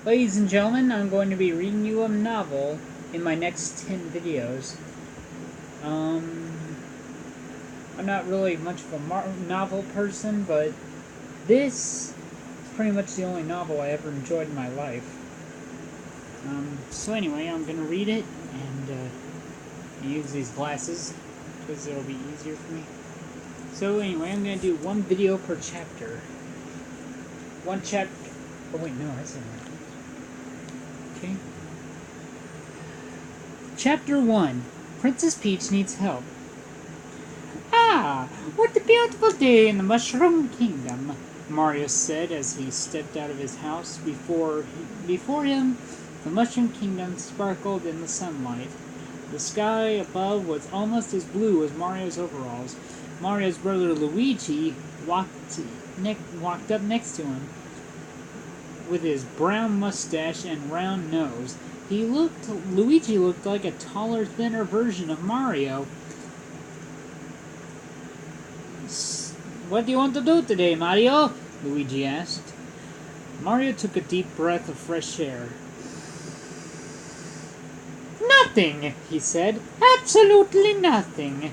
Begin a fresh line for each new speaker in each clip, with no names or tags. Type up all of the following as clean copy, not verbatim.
Ladies and gentlemen, I'm going to be reading you a novel in my next 10 videos. I'm not really much of a novel person, but this is pretty much the only novel I ever enjoyed in my life. So anyway, I'm going to read it and use these glasses because it'll be easier for me. So anyway, I'm going to do one video per chapter. One chapter. Oh wait, no, I said that. Okay. Chapter 1. Princess Peach Needs Help. Ah, what a beautiful day in the Mushroom Kingdom, Mario said as he stepped out of his house. Before him, the Mushroom Kingdom sparkled in the sunlight. The sky above was almost as blue as Mario's overalls. Mario's brother Luigi walked up next to him with his brown mustache and round nose. Luigi looked like a taller, thinner version of Mario. What do you want to do today, Mario? Luigi asked. Mario took a deep breath of fresh air. Nothing, he said. Absolutely nothing.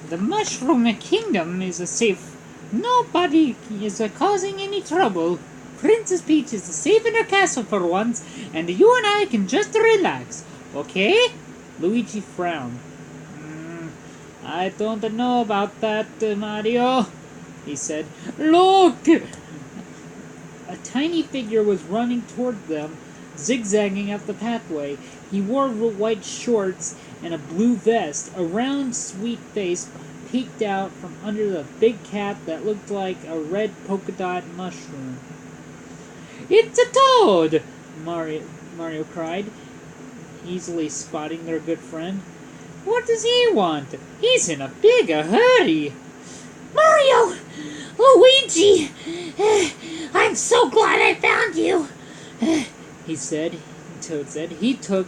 The Mushroom Kingdom is safe. Nobody is causing any trouble. Princess Peach is safe in her castle for once, and you and I can just relax, okay? Luigi frowned. I don't know about that, Mario, he said. Look! A tiny figure was running toward them, zigzagging up the pathway. He wore white shorts and a blue vest. A round, sweet face peeked out from under the big cap that looked like a red polka dot mushroom. It's a toad! Mario cried, easily spotting their good friend. What does he want? He's in a big hurry. Mario! Luigi! I'm so glad I found you! He said. Toad said. He took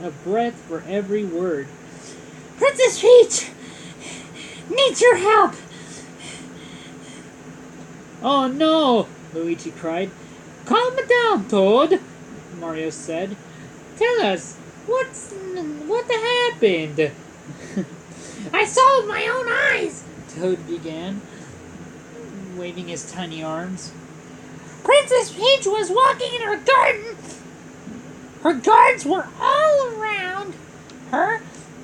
a breath for every word. Princess Peach needs your help! Oh no! Luigi cried. Calm down, Toad, Mario said. Tell us, what happened? I saw with my own eyes, Toad began, waving his tiny arms. Princess Peach was walking in her garden. Her guards were all around her,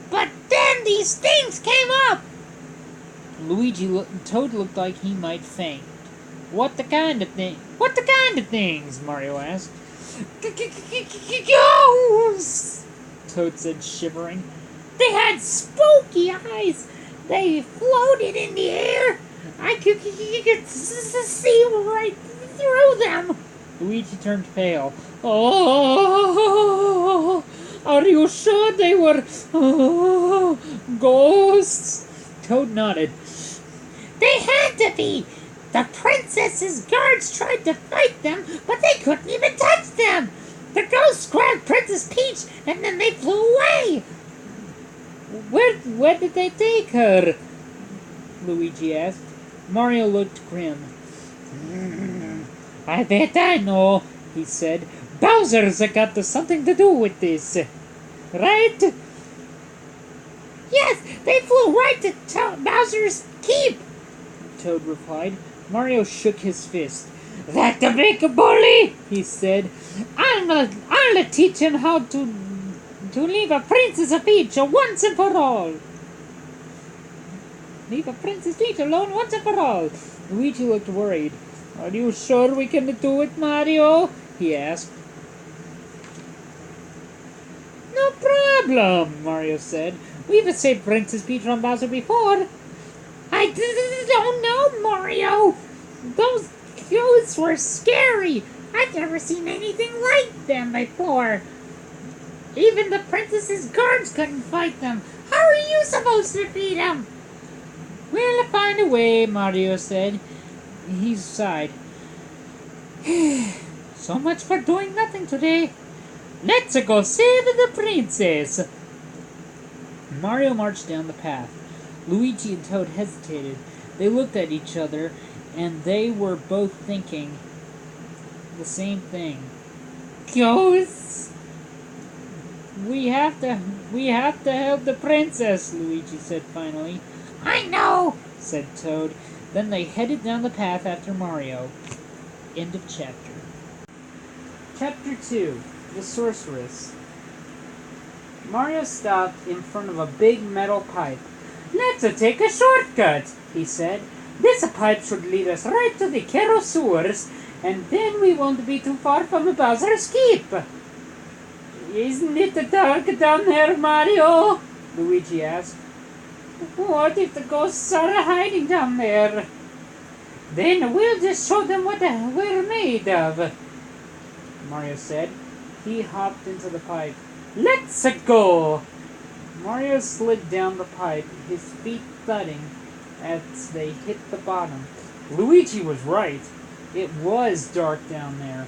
but then these things came up. Toad looked like he might faint. What the kind of things? Mario asked. Ghosts! Toad said, shivering. They had spooky eyes. They floated in the air. I could see right through them. Luigi turned pale. Oh, are you sure they were ghosts? Toad nodded. They had to be. The princess's guards tried to fight them, but they couldn't even touch them. The ghosts grabbed Princess Peach, and then they flew away. Where did they take her? Luigi asked. Mario looked grim. I bet I know, he said. Bowser's got something to do with this, right? Yes, they flew right to Bowser's keep, Toad replied. Mario shook his fist. That the big bully, he said. I'll teach him how to leave a Princess Peach once and for all. Leave a Princess Peach alone once and for all. Luigi looked worried. Are you sure we can do it, Mario? He asked. No problem, Mario said. We've saved Princess Peach from Bowser before. I don't know, Mario. Those ghosts were scary. I've never seen anything like them before. Even the princess's guards couldn't fight them. How are you supposed to beat them? We'll find a way, Mario said. He sighed. So much for doing nothing today. Let's go save the princess. Mario marched down the path. Luigi and Toad hesitated. They looked at each other, and they were both thinking the same thing. Ghosts? We have to help the princess, Luigi said finally. I know, said Toad. Then they headed down the path after Mario. End of chapter. Chapter 2, The Sorceress. Mario stopped in front of a big metal pipe. Let's take a shortcut, he said. This pipe should lead us right to the Cairo sewers, and then we won't be too far from Bowser's Keep. Isn't it dark down there, Mario? Luigi asked. What if the ghosts are hiding down there? Then we'll just show them what we're made of, Mario said. He hopped into the pipe. Let's go! Mario slid down the pipe, his feet thudding as they hit the bottom. Luigi was right. It was dark down there.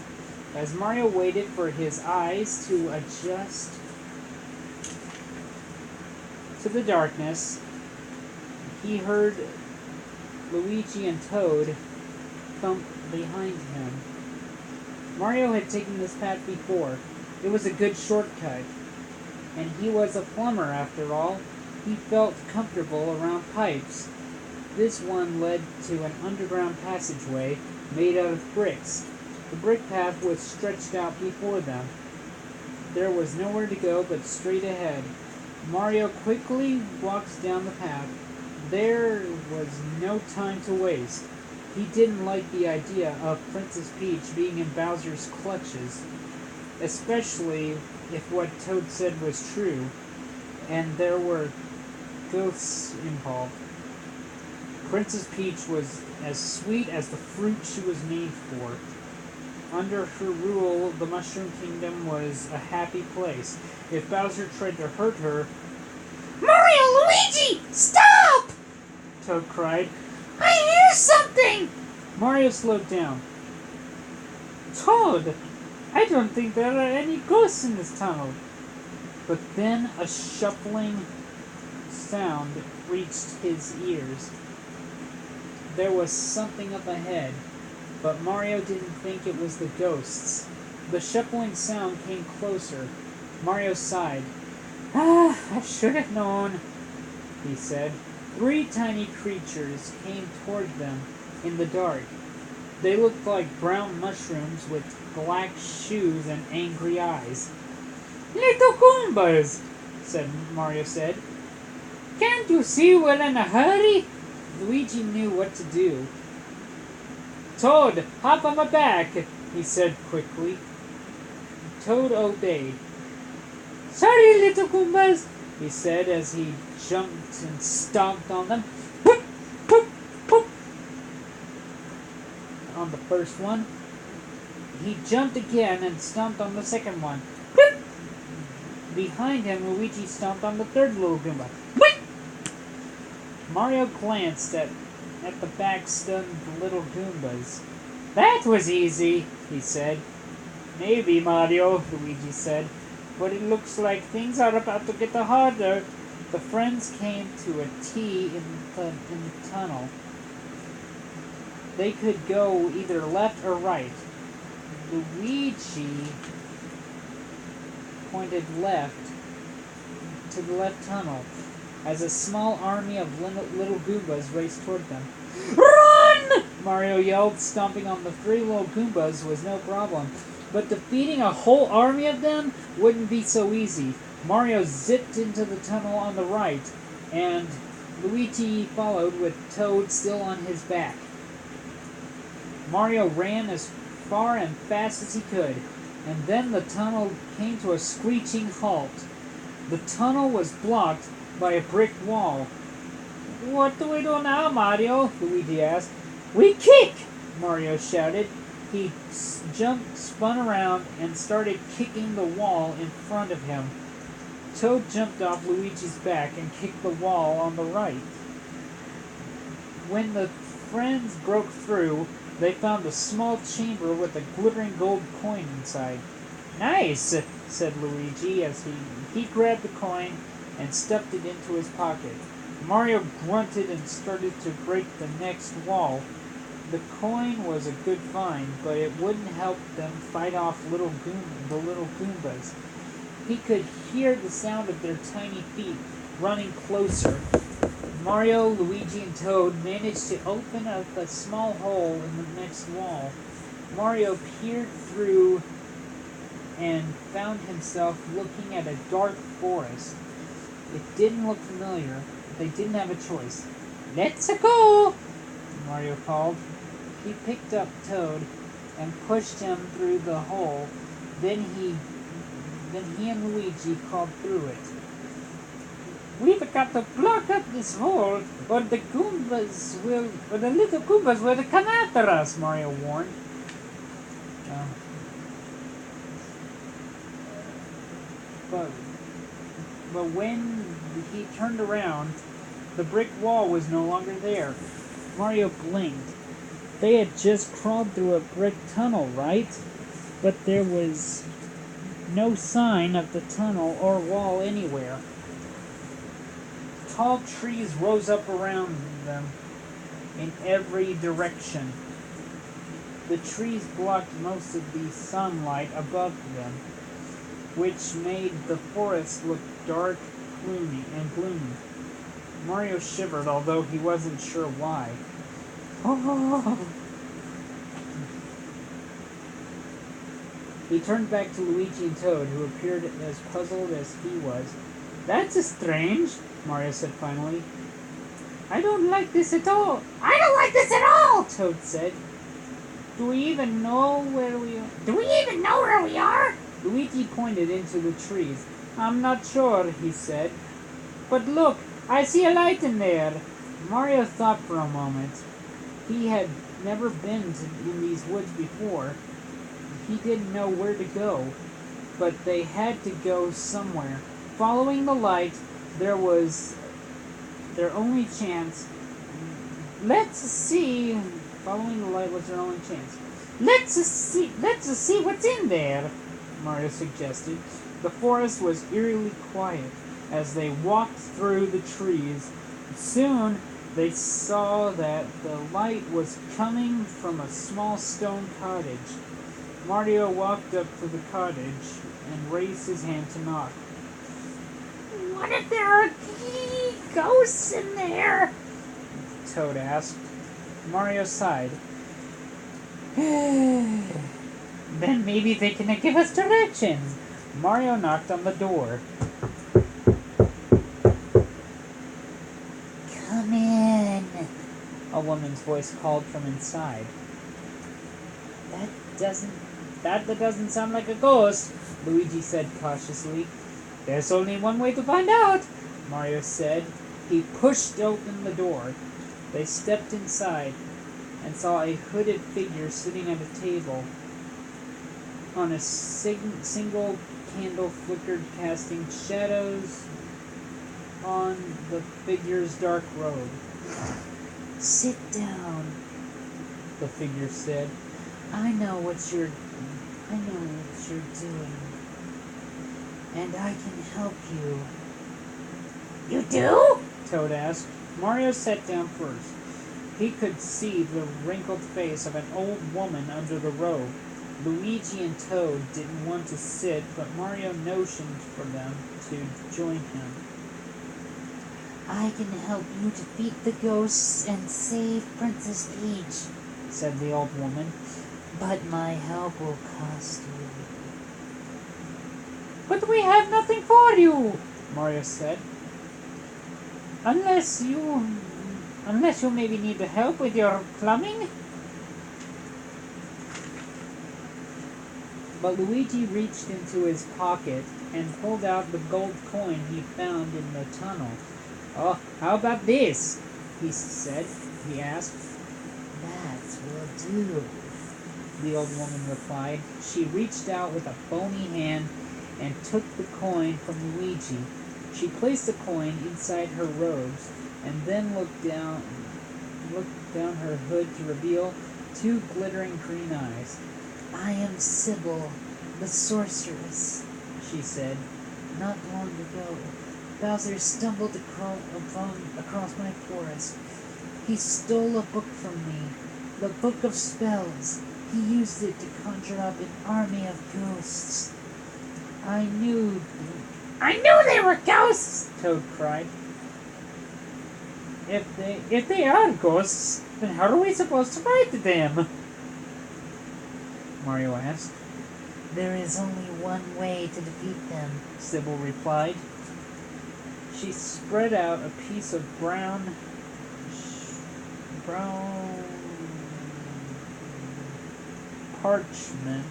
As Mario waited for his eyes to adjust to the darkness, he heard Luigi and Toad thump behind him. Mario had taken this path before. It was a good shortcut. And he was a plumber, after all. He felt comfortable around pipes. This one led to an underground passageway made out of bricks. The brick path was stretched out before them. There was nowhere to go but straight ahead. Mario quickly walked down the path. There was no time to waste. He didn't like the idea of Princess Peach being in Bowser's clutches, especially if what Toad said was true, and there were ghosts involved. Princess Peach was as sweet as the fruit she was made for. Under her rule, the Mushroom Kingdom was a happy place. If Bowser tried to hurt her... Mario! Luigi! Stop! Toad cried. I hear something! Mario slowed down. Toad! I don't think there are any ghosts in this tunnel. But then a shuffling sound reached his ears. There was something up ahead, but Mario didn't think it was the ghosts. The shuffling sound came closer. Mario sighed. I should have known, he said. 3 tiny creatures came toward them in the dark. They looked like brown mushrooms with black shoes and angry eyes. Little Goombas, Mario said. Can't you see we're in a hurry? Luigi knew what to do. Toad, hop on my back, he said quickly. Toad obeyed. Sorry, little Goombas, he said as he jumped and stomped on them. Whoop, whoop, whoop. On the first one. He jumped again and stomped on the second one. Whoop. Behind him, Luigi stomped on the third little Goomba. Whoop. Mario glanced at the back-stunned little Goombas. That was easy, he said. Maybe, Mario, Luigi said. But it looks like things are about to get harder. The friends came to a T in the tunnel. They could go either left or right. Luigi pointed left to the left tunnel as a small army of little Goombas raced toward them. Run! Mario yelled, stomping on the 3 little Goombas was no problem. But defeating a whole army of them wouldn't be so easy. Mario zipped into the tunnel on the right, and Luigi followed with Toad still on his back. Mario ran as far and fast as he could, and then the tunnel came to a screeching halt. The tunnel was blocked by a brick wall. What do we do now, Mario? Luigi asked. We kick! Mario shouted. He jumped, spun around, and started kicking the wall in front of him. Toad jumped off Luigi's back and kicked the wall on the right. When the friends broke through, they found a small chamber with a glittering gold coin inside. Nice, said Luigi as he grabbed the coin and stuffed it into his pocket. Mario grunted and started to break the next wall. The coin was a good find, but it wouldn't help them fight off the little Goombas. He could hear the sound of their tiny feet running closer. Mario, Luigi, and Toad managed to open up a small hole in the next wall. Mario peered through and found himself looking at a dark forest. It didn't look familiar, but they didn't have a choice. "Let's go!" Mario called. He picked up Toad and pushed him through the hole. Then he and Luigi crawled through it. "We've got to block up this hole, or the little Goombas will come after us," Mario warned. But when he turned around, the brick wall was no longer there. Mario blinked. They had just crawled through a brick tunnel, right? But there was no sign of the tunnel or wall anywhere. Tall trees rose up around them in every direction. The trees blocked most of the sunlight above them, which made the forest look dark, gloomy. Mario shivered, although he wasn't sure why. Oh! He turned back to Luigi and Toad, who appeared as puzzled as he was. "That's strange," Mario said finally. "I don't like this at all." "I don't like this at all," Toad said. Do we even know where we are? Luigi pointed into the trees. "I'm not sure," he said. "But look, I see a light in there." Mario thought for a moment. He had never been in these woods before. He didn't know where to go, but they had to go somewhere. Following the light, there was their only chance. Let's see. Following the light was their only chance. Let's see what's in there," Mario suggested. The forest was eerily quiet as they walked through the trees. Soon they saw that the light was coming from a small stone cottage. Mario walked up to the cottage and raised his hand to knock. "What if there are ghosts in there?" Toad asked. Mario sighed. "Then maybe they can give us directions." Mario knocked on the door. "Come in," a woman's voice called from inside. That doesn't sound like a ghost," Luigi said cautiously. "There's only one way to find out," Mario said. He pushed open the door. They stepped inside and saw a hooded figure sitting at a table. On a single candle flickered, casting shadows on the figure's dark robe. "Sit down," the figure said. I know what you're doing, and I can help you." "You do?" Toad asked. Mario sat down first. He could see the wrinkled face of an old woman under the robe. Luigi and Toad didn't want to sit, but Mario motioned for them to join him. "I can help you defeat the ghosts and save Princess Peach," said the old woman. "But my help will cost you." "But we have nothing for you," Mario said. Unless you maybe need help with your plumbing?" But Luigi reached into his pocket and pulled out the gold coin he found in the tunnel. "Oh, how about this?" he asked. "That will do," the old woman replied. She reached out with a bony hand and took the coin from Luigi. She placed the coin inside her robes and then looked down her hood to reveal two glittering green eyes. "I am Sybil, the sorceress," she said. "Not long ago, Bowser stumbled across my forest. He stole a book from me.
The Book of Spells. He used it to conjure up an army of ghosts.
I knew they were ghosts, Toad cried. If they are ghosts, then how are we supposed to fight them? Mario asked.
There is only one way to defeat them,
Sybil replied. She spread out a piece of brown parchment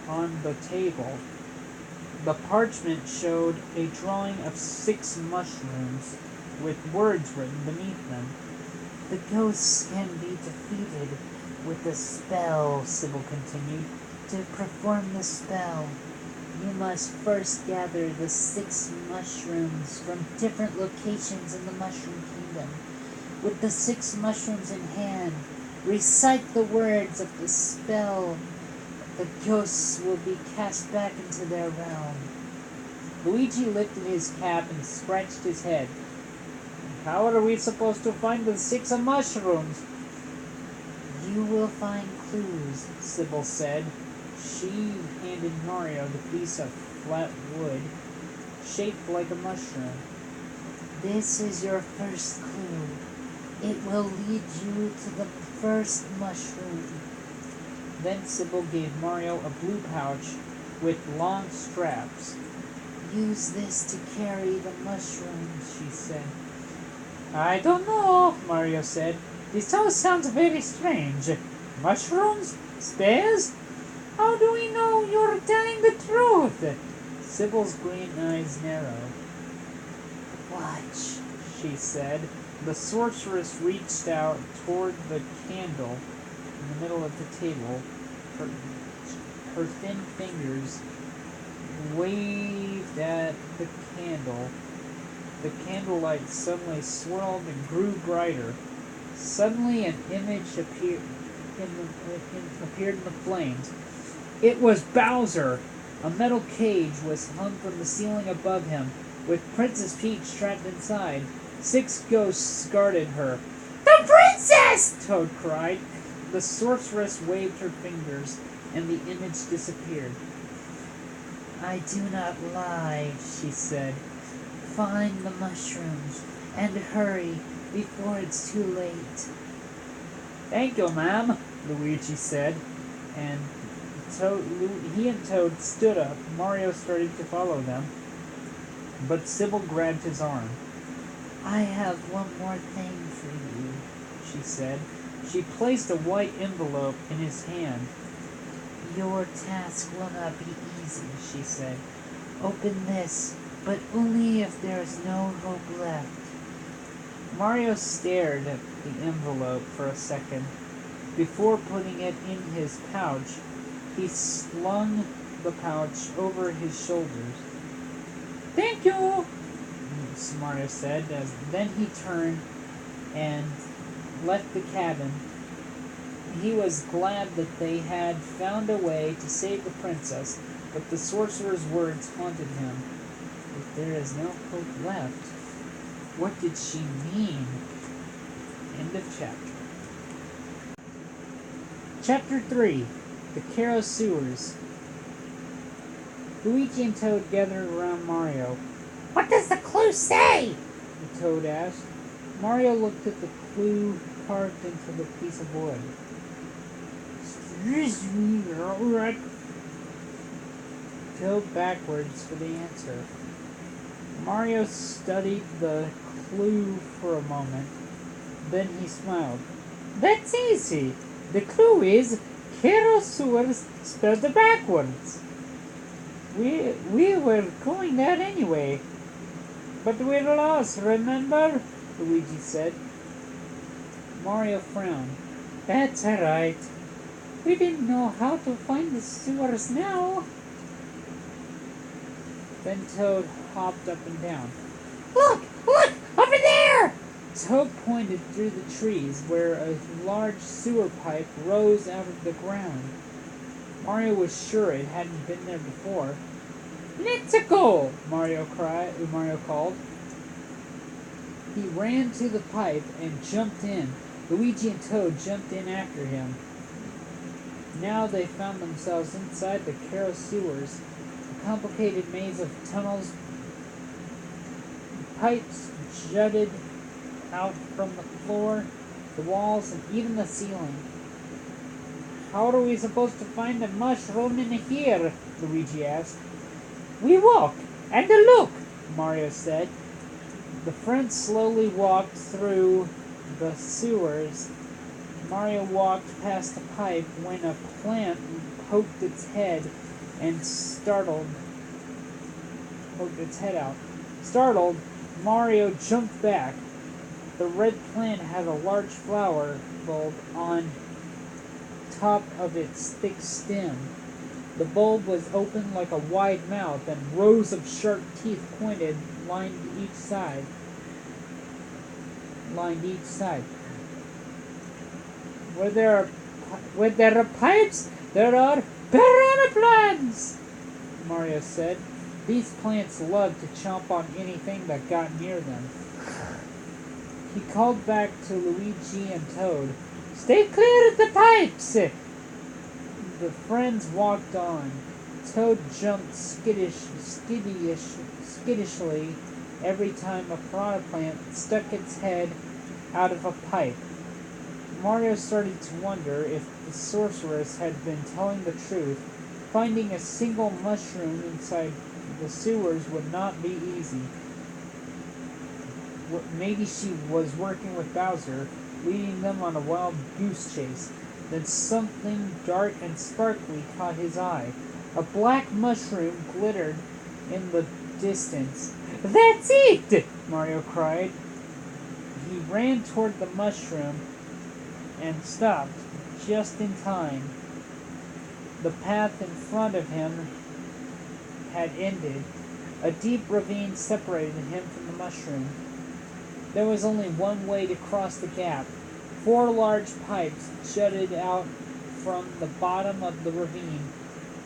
on the table. The parchment showed a drawing of 6 mushrooms with words written beneath them.
The ghosts can be defeated with a spell, Sybil continued. To perform the spell, you must first gather the 6 mushrooms from different locations in the Mushroom Kingdom. With the 6 mushrooms in hand, recite the words of the spell. The ghosts will be cast back into their realm.
Luigi lifted his cap and scratched his head. How are we supposed to find the 6 mushrooms?
You will find clues,
Sybil said. She handed Mario the piece of flat wood, shaped like a mushroom.
This is your first clue. It will lead you to the first mushroom.
Then Sybil gave Mario a blue pouch with long straps.
Use this to carry the mushrooms, she said.
I don't know, Mario said. This all sounds very strange. Mushrooms? Spares? How do we know you're telling the truth? Sybil's green eyes narrowed.
Watch,
she said. The sorceress reached out toward the candle in the middle of the table. Her thin fingers waved at the candle. The candlelight suddenly swirled and grew brighter. Suddenly an image appeared in the flames. It was Bowser! A metal cage was hung from the ceiling above him, with Princess Peach trapped inside. 6 ghosts guarded her. The princess! Toad cried. The sorceress waved her fingers, and the image disappeared.
I do not lie, she said. Find the mushrooms, and hurry, before it's too late.
Thank you, ma'am, Luigi said, and he and Toad stood up. Mario started to follow them, but Sybil grabbed his arm.
I have one more thing for you,
she said. She placed a white envelope in his hand.
Your task will not be easy, she said. Open this, but only if there is no hope left.
Mario stared at the envelope for a second. Before putting it in his pouch, he slung the pouch over his shoulders. Thank you, Mario said. Then he turned and left the cabin. He was glad that they had found a way to save the princess, but the sorcerer's words haunted him. If there is no hope left, what did she mean? End of chapter. Chapter 3. The Cairo Sewers. Luigi and Toad gathered around Mario. What does the clue say? The Toad asked. Mario looked at the clue carved into the piece of wood. Excuse me, alright. Toad backwards for the answer. Mario studied the clue for a moment. Then he smiled. That's easy. The clue is Cairo Sewers spelled backwards. We were going there anyway. But we're lost, remember? Luigi said. Mario frowned. That's alright. We didn't know how to find the sewers now. Then Toad hopped up and down. Look! Look! Over there! Toad pointed through the trees where a large sewer pipe rose out of the ground. Mario was sure it hadn't been there before. Let's go! Mario called. He ran to the pipe and jumped in. Luigi and Toad jumped in after him. Now they found themselves inside the Cairo sewers, a complicated maze of tunnels. Pipes jutted out from the floor, the walls, and even the ceiling. How are we supposed to find a mushroom in here? Luigi asked. We walk and look, Mario said. The friends slowly walked through the sewers. Mario walked past a pipe when a plant poked its head and poked its head out. Startled, Mario jumped back. The red plant had a large flower bulb on top of its thick stem. The bulb was open like a wide mouth, and rows of sharp teeth lined each side. Where there are pipes, there are piranha plants, Mario said. These plants loved to chomp on anything that got near them. He called back to Luigi and Toad. Stay clear of the pipes! The friends walked on. Toad jumped skittishly every time a piranha plant stuck its head out of a pipe. Mario started to wonder if the sorceress had been telling the truth. Finding a single mushroom inside the sewers would not be easy. Maybe she was working with Bowser, leading them on a wild goose chase. Then something dark and sparkly caught his eye. A black mushroom glittered in the distance. That's it! Mario cried. He ran toward the mushroom and stopped just in time. The path in front of him had ended. A deep ravine separated him from the mushroom. There was only one way to cross the gap. 4 large pipes jutted out from the bottom of the ravine.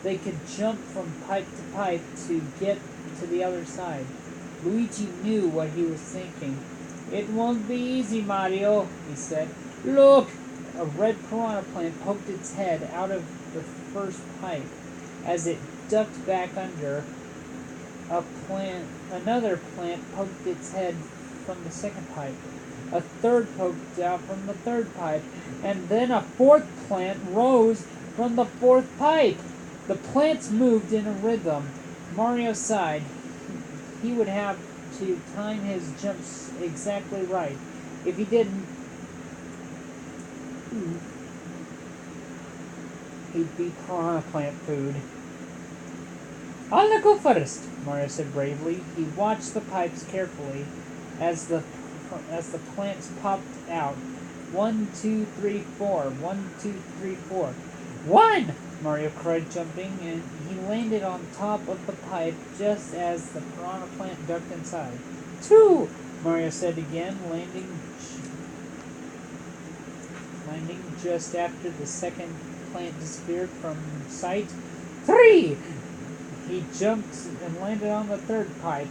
They could jump from pipe to pipe to get to the other side. Luigi knew what he was thinking. It won't be easy, Mario, he said. Look! A red piranha plant poked its head out of the first pipe. As it ducked back under, another plant poked its head from the second pipe. A third poked out from the third pipe, and then a fourth plant rose from the fourth pipe. The plants moved in a rhythm. Mario sighed. He would have to time his jumps exactly right. If he didn't, he'd be piranha plant food. I'll go first, Mario said bravely. He watched the pipes carefully as the plants popped out. 1, 2, 3, 4. 1, 2, 3, 4. 1! Mario cried, jumping, and he landed on top of the pipe just as the piranha plant ducked inside. 2! Mario said again, landing just after the second plant disappeared from sight. 3! He jumped and landed on the third pipe,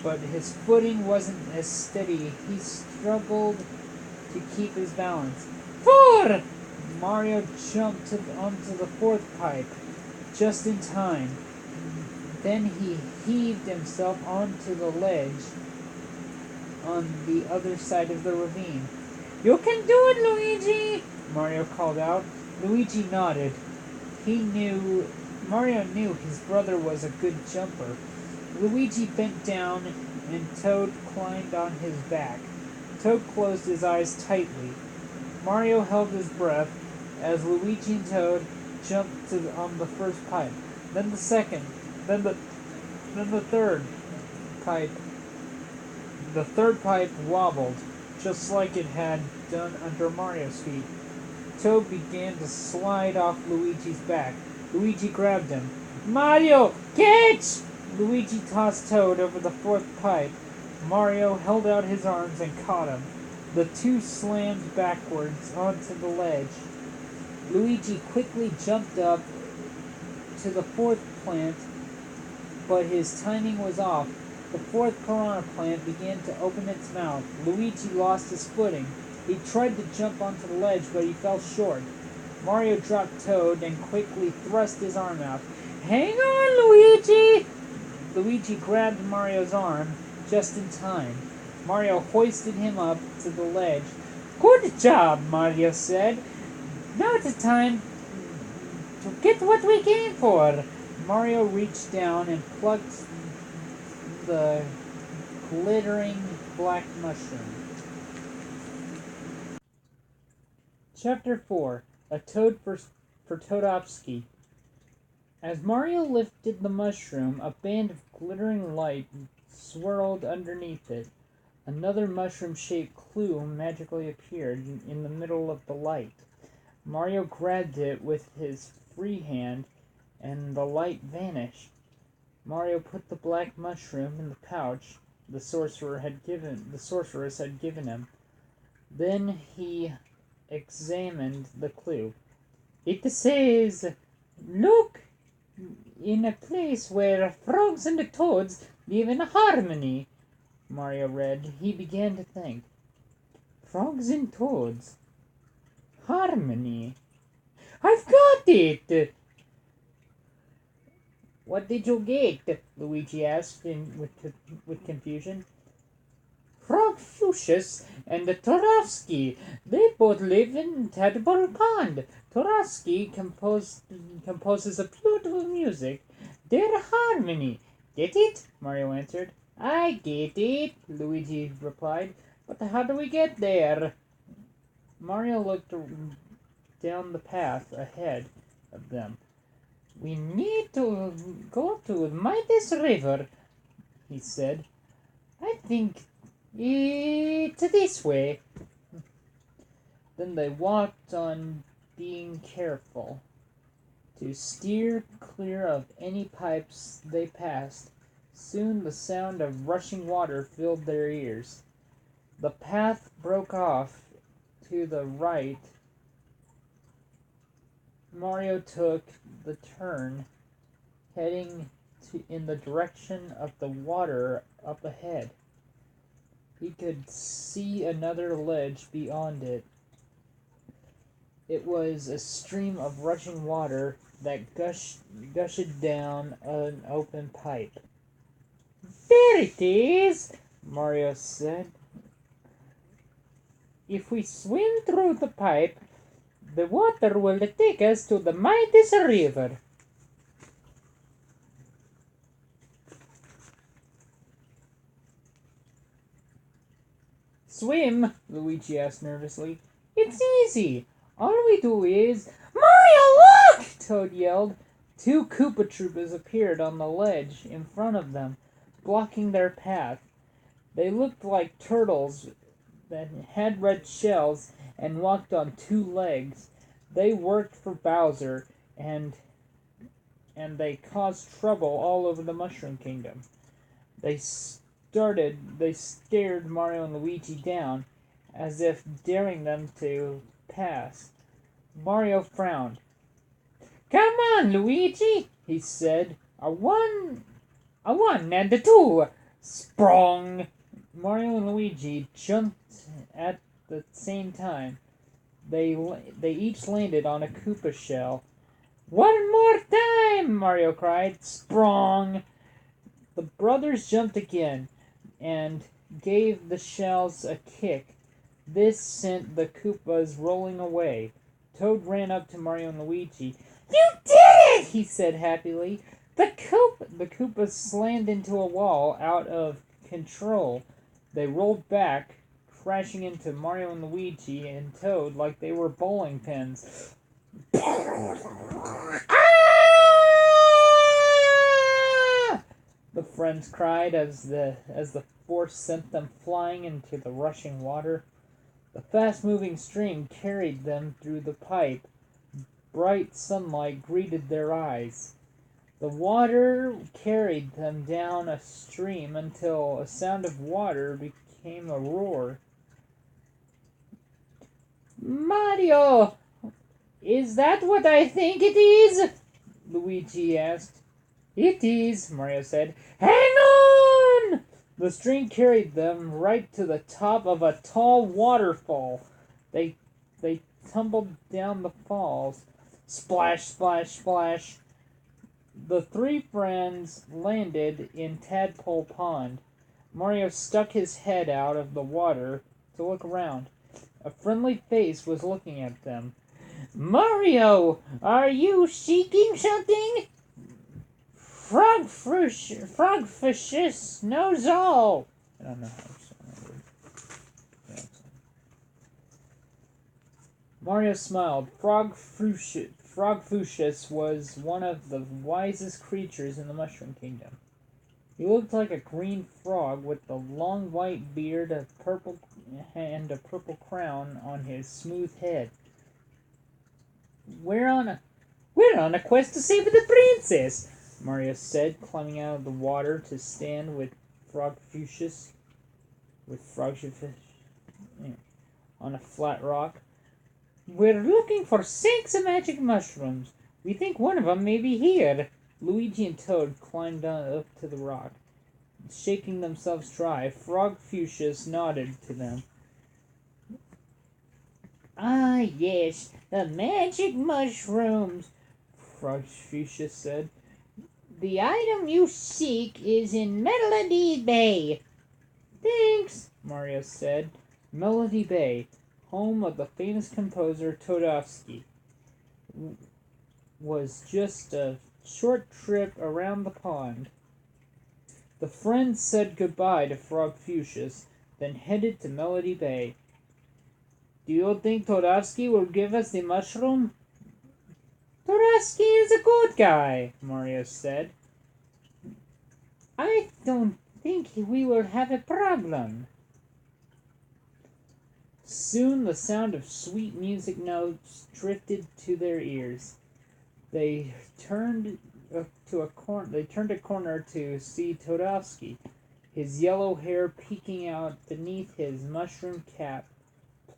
but his footing wasn't as steady. He struggled to keep his balance. 4! Mario jumped onto the fourth pipe, just in time. Then he heaved himself onto the ledge on the other side of the ravine. You can do it, Luigi! Mario called out. Luigi nodded. Mario knew his brother was a good jumper. Luigi bent down and Toad climbed on his back. Toad closed his eyes tightly. Mario held his breath as Luigi and Toad jumped on the first pipe, then the second, then the third pipe. The third pipe wobbled, just like it had done under Mario's feet. Toad began to slide off Luigi's back. Luigi grabbed him. Mario, catch! Luigi tossed Toad over the fourth pipe. Mario held out his arms and caught him. The two slammed backwards onto the ledge. Luigi quickly jumped up to the fourth plant, but his timing was off. The fourth piranha plant began to open its mouth. Luigi lost his footing. He tried to jump onto the ledge, but he fell short. Mario dropped Toad and quickly thrust his arm out. Hang on, Luigi! Luigi grabbed Mario's arm just in time. Mario hoisted him up to the ledge. Good job, Mario said. Now it's time to get what we came for. Mario reached down and plucked the glittering black mushroom. Chapter 4. A Toad for Toadovsky. As Mario lifted the mushroom, a band of glittering light swirled underneath it. Another mushroom-shaped clue magically appeared in the middle of the light. Mario grabbed it with his free hand, and the light vanished. Mario put the black mushroom in the pouch the sorceress had given him. Then he examined the clue. It says, "Look in a place where frogs and toads live in harmony." Mario read. He began to think. Frogs and toads. Harmony. I've got it! What did you get? Luigi asked with confusion. Frogfucius and Torovsky. They both live in Tadpole Pond. Torovsky composes a beautiful music. Their harmony. Get it? Mario answered. I get it, Luigi replied. But how do we get there? Mario looked down the path ahead of them. We need to go to Midas River, he said. I think it's this way. Then they walked on, being careful to steer clear of any pipes they passed. Soon the sound of rushing water filled their ears. The path broke off to the right. Mario took the turn, heading in the direction of the water up ahead. He could see another ledge beyond it. It was a stream of rushing water that gushed down an open pipe. There it is, Mario said. If we swim through the pipe, the water will take us to the Midas River. Swim? Luigi asked nervously. It's easy. All we do is... Mario, look! Toad yelled. Two Koopa Troopas appeared on the ledge in front of them, blocking their path. They looked like turtles that had red shells and walked on two legs. They worked for Bowser, and they caused trouble all over the Mushroom Kingdom. They stared Mario and Luigi down, as if daring them to pass. Mario frowned. Come on, Luigi, he said. A one and a two. Sprung. Mario and Luigi jumped at the same time. They each landed on a Koopa shell. One more time, Mario cried. Sprung. The brothers jumped again and gave the shells a kick. This sent the Koopas rolling away. Toad ran up to Mario and Luigi. You did it! He said happily. The Koopas slammed into a wall out of control. They rolled back, crashing into Mario and Luigi and Toad like they were bowling pins. The friends cried as the force sent them flying into the rushing water. The fast-moving stream carried them through the pipe. Bright sunlight greeted their eyes. The water carried them down a stream until a sound of water became a roar. Mario! Is that what I think it is? Luigi asked. It is, Mario said. Hang on! The stream carried them right to the top of a tall waterfall. They they tumbled down the falls. Splash, splash, splash. The three friends landed in Tadpole Pond. Mario stuck his head out of the water to look around. A friendly face was looking at them. Mario, are you seeking something? Frogfishes knows all. I don't know how to say that word. Yeah, Mario smiled. Frogfucius was one of the wisest creatures in the Mushroom Kingdom. He looked like a green frog with a long white beard, a purple crown on his smooth head. We're on a quest to save the princess, Mario said, climbing out of the water to stand with Frogfucius on a flat rock. We're looking for 6 magic mushrooms. We think one of them may be here. Luigi and Toad climbed up to the rock, shaking themselves dry. Frogfucius nodded to them. Ah, yes, the magic mushrooms, Frogfucius said. The item you seek is in Melody Bay. Thanks, Mario said. Melody Bay, home of the famous composer Todovsky, was just a short trip around the pond. The friends said goodbye to Frogfucius, then headed to Melody Bay. Do you think Todovsky will give us the mushroom? Todovsky is a good guy, Mario said. I don't think we will have a problem. Soon the sound of sweet music notes drifted to their ears. They turned a corner to see Todovsky, his yellow hair peeking out beneath his mushroom cap,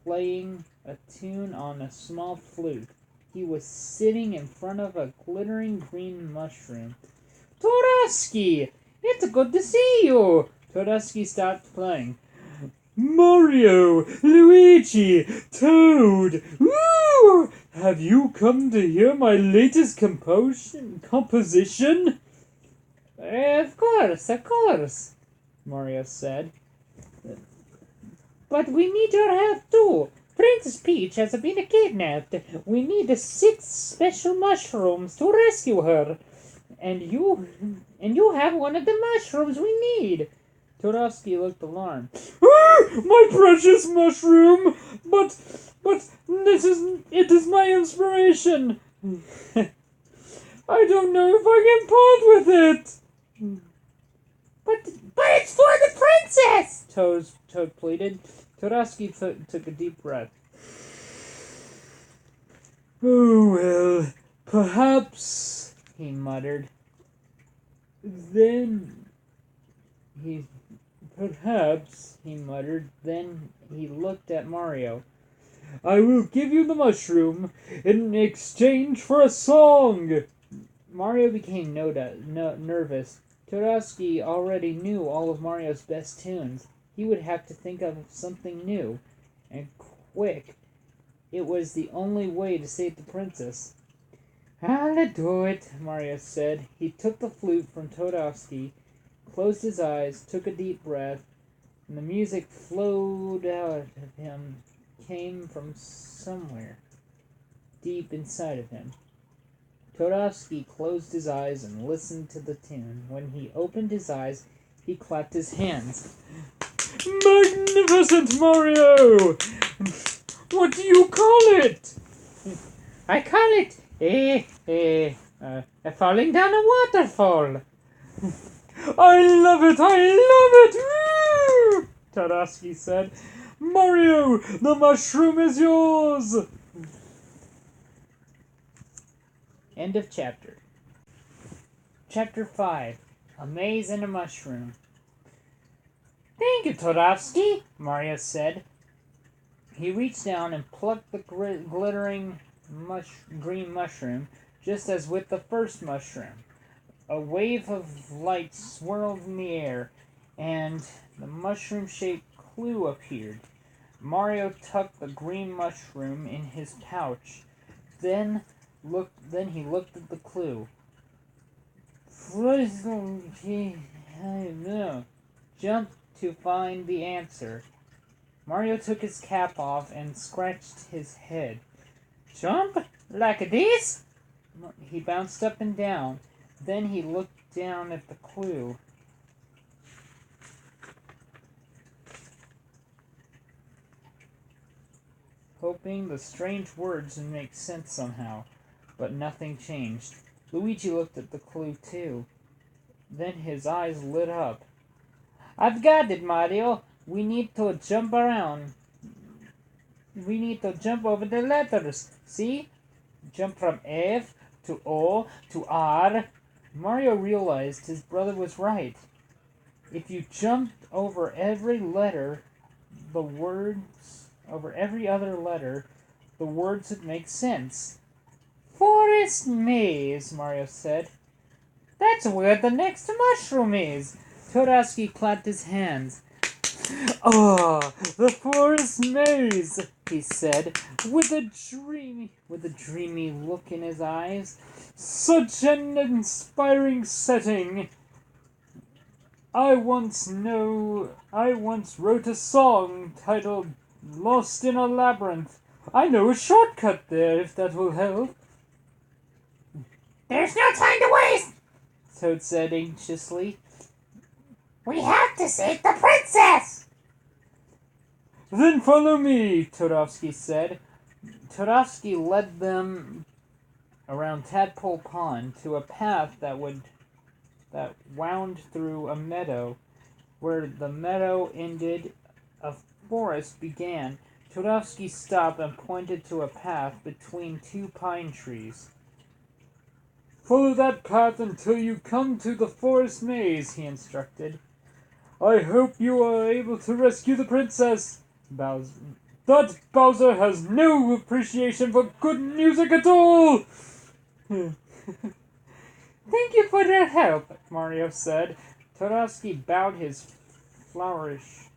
playing a tune on a small flute. He was sitting in front of a glittering green mushroom. Todovsky! It's good to see you! Todovsky stopped playing. Mario! Luigi! Toad! Woo! Have you come to hear my latest composition? Of course, Mario said. But we need your help too. Princess Peach has been kidnapped. We need 6 special mushrooms to rescue her. And you have one of the mushrooms we need. Todovsky looked alarmed. My precious mushroom! But it is my inspiration. I don't know if I can part with it. But it's for the princess! Toad pleaded. Todovsky took a deep breath. Oh, well, perhaps, he muttered. Then he looked at Mario. I will give you the mushroom in exchange for a song. Mario became nervous. Todovsky already knew all of Mario's best tunes. He would have to think of something new, and quick. It was the only way to save the princess. I'll do it, Mario said. He took the flute from Todovsky, closed his eyes, took a deep breath, and the music flowed out of him, came from somewhere deep inside of him. Todovsky closed his eyes and listened to the tune. When he opened his eyes, he clapped his hands. Magnificent, Mario! What do you call it? I call it falling down a waterfall. I love it! Woo! Todovsky said. Mario, the mushroom is yours! End of chapter. Chapter 5. A Maze and a Mushroom. Thank you, Todovsky, Mario said. He reached down and plucked the glittering green mushroom, just as with the first mushroom. A wave of light swirled in the air, and the mushroom-shaped clue appeared. Mario tucked the green mushroom in his pouch. Then he looked at the clue. Jump to find the answer. Mario took his cap off and scratched his head. Jump? Like this? He bounced up and down. Then he looked down at the clue. Hoping the strange words would make sense somehow, but nothing changed. Luigi looked at the clue too. Then his eyes lit up. I've got it, Mario. We need to jump around. We need to jump over the letters. See? Jump from F to O to R. Mario realized his brother was right. If you jumped over every letter, over every other letter, the words would make sense. Forest maze, Mario said. That's where the next mushroom is. Toadowski clapped his hands. Oh, the forest maze, he said, with a dreamy look in his eyes. Such an inspiring setting. I once wrote a song titled Lost in a Labyrinth. I know a shortcut there, if that will help.
There's no time to waste,
Toad said anxiously.
We have to save the princess!
Then follow me, Toadowski said. Toadowski led them around Tadpole Pond to a path that wound through a meadow. Where the meadow ended, a forest began. Toadowski stopped and pointed to a path between two pine trees. Follow that path until you come to the forest maze, he instructed. I hope you are able to rescue the princess. That Bowser has no appreciation for good music at all! Thank you for your help, Mario said. Toadowski bowed his flourish.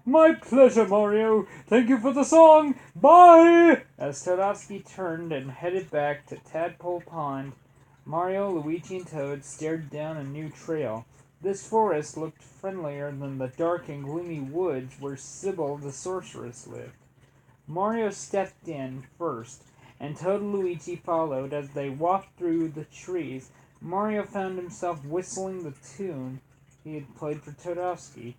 My pleasure, Mario. Thank you for the song. Bye! As Toadowski turned and headed back to Tadpole Pond, Mario, Luigi, and Toad stared down a new trail. This forest looked friendlier than the dark and gloomy woods where Sybil the Sorceress lived. Mario stepped in first, and Toad and Luigi followed. As they walked through the trees, Mario found himself whistling the tune he had played for Toadowski.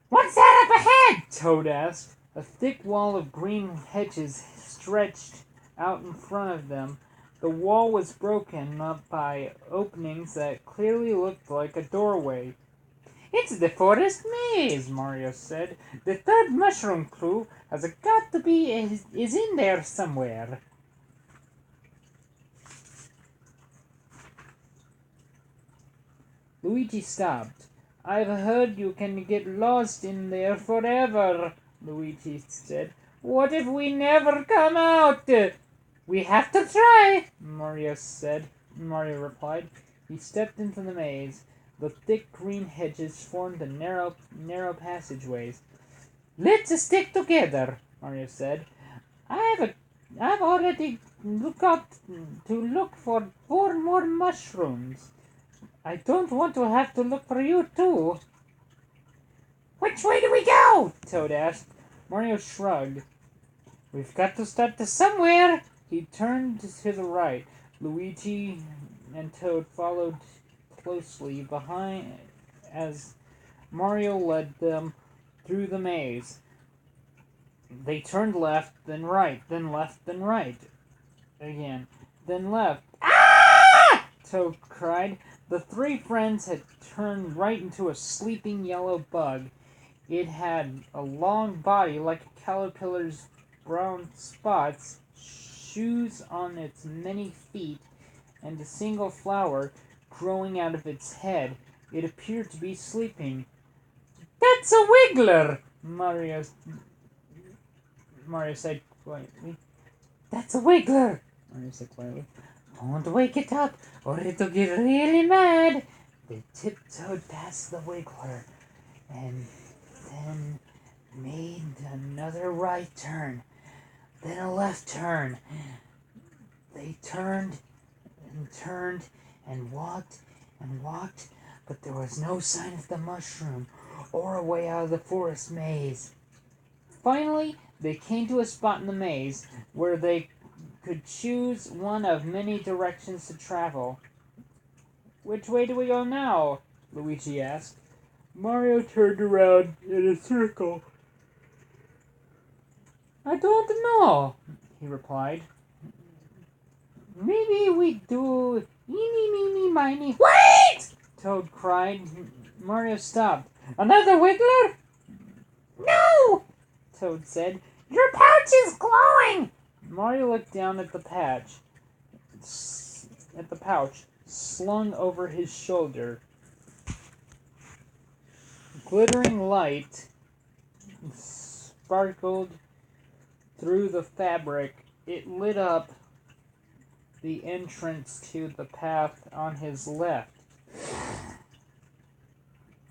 What's that up ahead?
Toad asked. A thick wall of green hedges stretched out in front of them. The wall was broken up by openings that clearly looked like a doorway. It's the forest maze, Mario said. The third mushroom clue has got to be is in there somewhere. Luigi stopped. I've heard you can get lost in there forever, Luigi said. What if we never come out? We have to try, Mario replied. He stepped into the maze. The thick green hedges formed a narrow passageways. Let's stick together, Mario said. I've already got to look for 4 more mushrooms. I don't want to have to look for you too.
Which way do we go?
Toad asked. Mario shrugged. We've got to start somewhere. He turned to the right. Luigi and Toad followed closely behind as Mario led them through the maze. They turned left, then right, then left, then right. Again, then left.
Ah!
Toad cried. The 3 friends had turned right into a sleeping yellow bug. It had a long body like a caterpillar's brown spots, shoes on its many feet, and a single flower growing out of its head. It appeared to be sleeping. That's a wiggler, Mario said quietly. That's a wiggler, Mario said quietly.
Don't wake it up, or it'll get really mad. They tiptoed past the wiggler, and then made another right turn, then a left turn. They turned and turned and walked, but there was no sign of the mushroom or a way out of the forest maze. Finally, they came to a spot in the maze where they could choose one of many directions to travel. "Which way do we go now?" Luigi asked. Mario turned around in a circle. "I don't know," he replied. "Maybe we do eeny, meeny, miny." "Wait!" Toad cried. Mario stopped. "Another wiggler?" "No!" Toad said. "Your pouch is glowing!" Mario looked down at the pouch. Slung over his shoulder. Glittering light sparkled through the fabric. It lit up the entrance to the path on his left.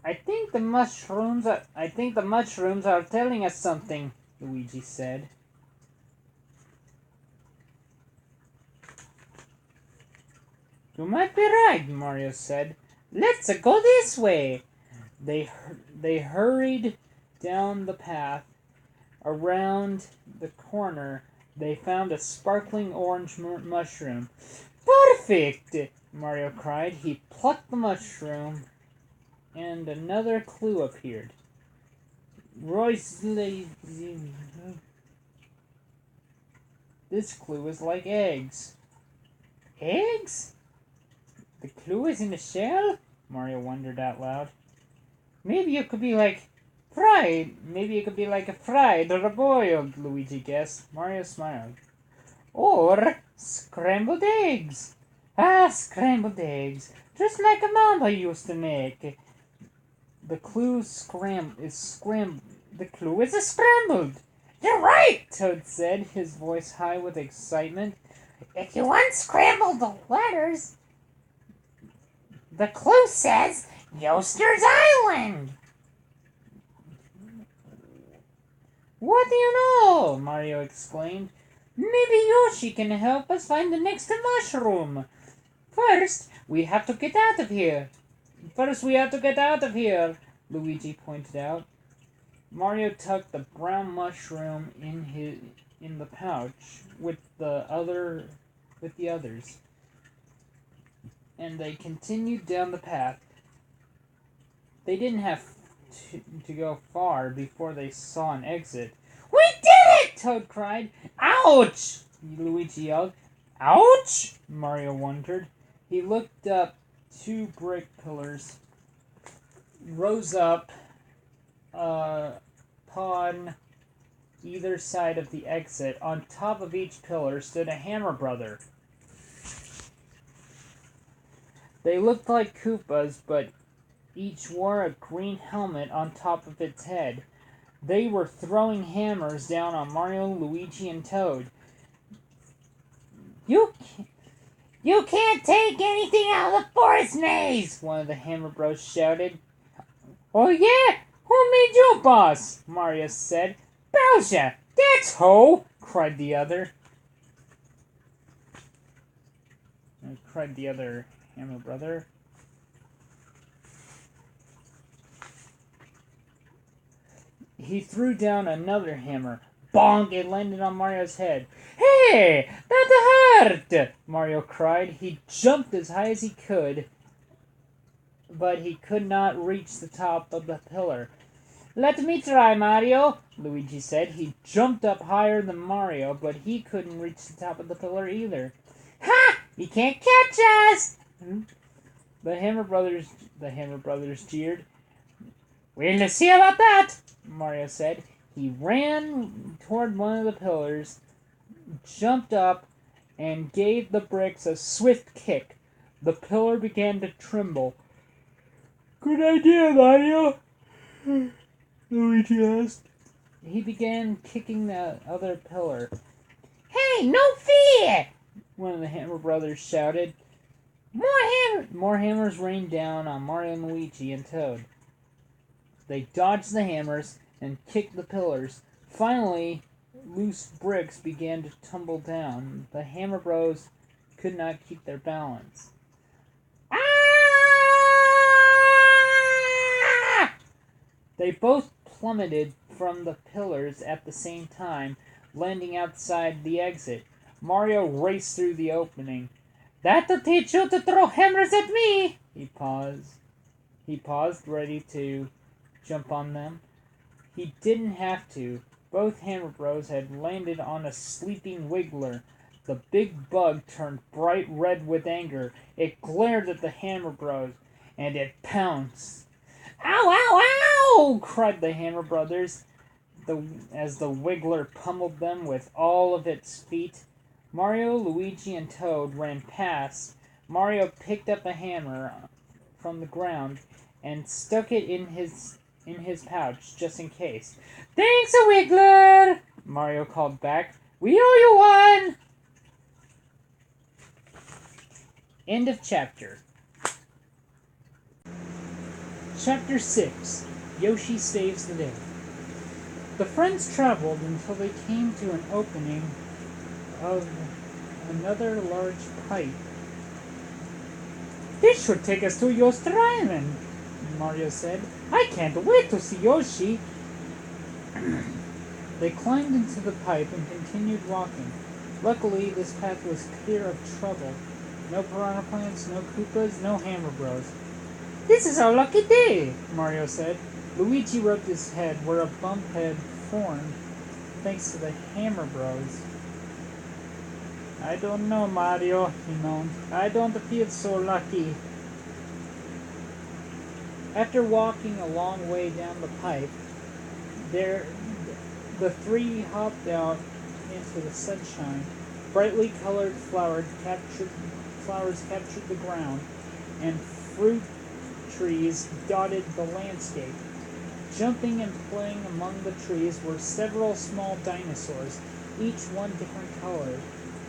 I think the mushrooms are telling us something," Luigi said. "You might be right," Mario said. "Let's go this way." They hurried down the path. Around the corner, they found a sparkling orange mushroom. "Perfect!" Mario cried. He plucked the mushroom, and another clue appeared. This clue is like eggs. Eggs? The clue is in the shell? Mario wondered out loud. Maybe it could be like fried. Maybe it could be like a fried or a boiled, Luigi guessed. Mario smiled. Or scrambled eggs. Ah, scrambled eggs. Just like a mama used to make. The clue is a scrambled. You're right, Toad said, his voice high with excitement. If you unscramble the letters, the clue says Yoster's Island. What do you know? Mario exclaimed. Maybe Yoshi can help us find the next mushroom. First, we have to get out of here. Luigi pointed out. Mario tucked the brown mushroom in the pouch with the others, and they continued down the path. They didn't have to go far before they saw an exit. We did it! Toad cried. Ouch! Luigi yelled. Ouch! Mario wondered. He looked up. 2 brick pillars rose up upon either side of the exit. On top of each pillar stood a hammer brother. They looked like Koopas, but each wore a green helmet on top of its head. They were throwing hammers down on Mario, Luigi, and Toad. You can't take anything out of the forest maze! One of the Hammer Bros shouted. Oh yeah? Who made you boss? Mario said. Bowser! That's who! Cried the other Hammer Brother. He threw down another hammer. Bonk! It landed on Mario's head. Hey! That hurt! Mario cried. He jumped as high as he could, but he could not reach the top of the pillar. Let me try, Mario, Luigi said. He jumped up higher than Mario, but he couldn't reach the top of the pillar either. Ha! You can't catch us! The Hammer Brothers jeered. We'll see about that, Mario said. He ran toward one of the pillars, jumped up, and gave the bricks a swift kick. The pillar began to tremble. Good idea, Mario, Luigi asked. He began kicking the other pillar. Hey, no fear!
one of the Hammer Brothers shouted. More hammers rained down on Mario and Luigi and Toad. They dodged the hammers and kicked the pillars. Finally, loose bricks began to tumble down. The Hammer Bros could not keep their balance. Ah! They both plummeted from the pillars at the same time, landing outside the exit. Mario raced through the opening. That'll teach you to throw hammers at me! He paused. Ready to jump on them. He didn't have to. Both Hammer Bros had landed on a sleeping Wiggler. The big bug turned bright red with anger. It glared at the Hammer Bros, and it pounced. Ow, ow, ow! Cried the Hammer Brothers as the Wiggler pummeled them with all of its feet. Mario, Luigi, and Toad ran past. Mario picked up a hammer from the ground and stuck it in his pouch just in case. Thanks, a Wiggler! Mario called back. We owe you one! End of chapter. Chapter 6. Yoshi Saves the Day. The friends traveled until they came to an opening of another large pipe. This should take us to Yost Island, Mario said. I can't wait to see Yoshi. They climbed into the pipe and continued walking. Luckily, this path was clear of trouble. No piranha plants, no Koopas, no Hammer Bros. This is our lucky day, Mario said. Luigi rubbed his head where a bump had formed thanks to the Hammer Bros. I don't know, Mario, he moaned. I don't feel so lucky. After walking a long way down the pipe, the three hopped out into the sunshine. Brightly colored flowers captured the ground, and fruit trees dotted the landscape. Jumping and playing among the trees were several small dinosaurs, each one different color.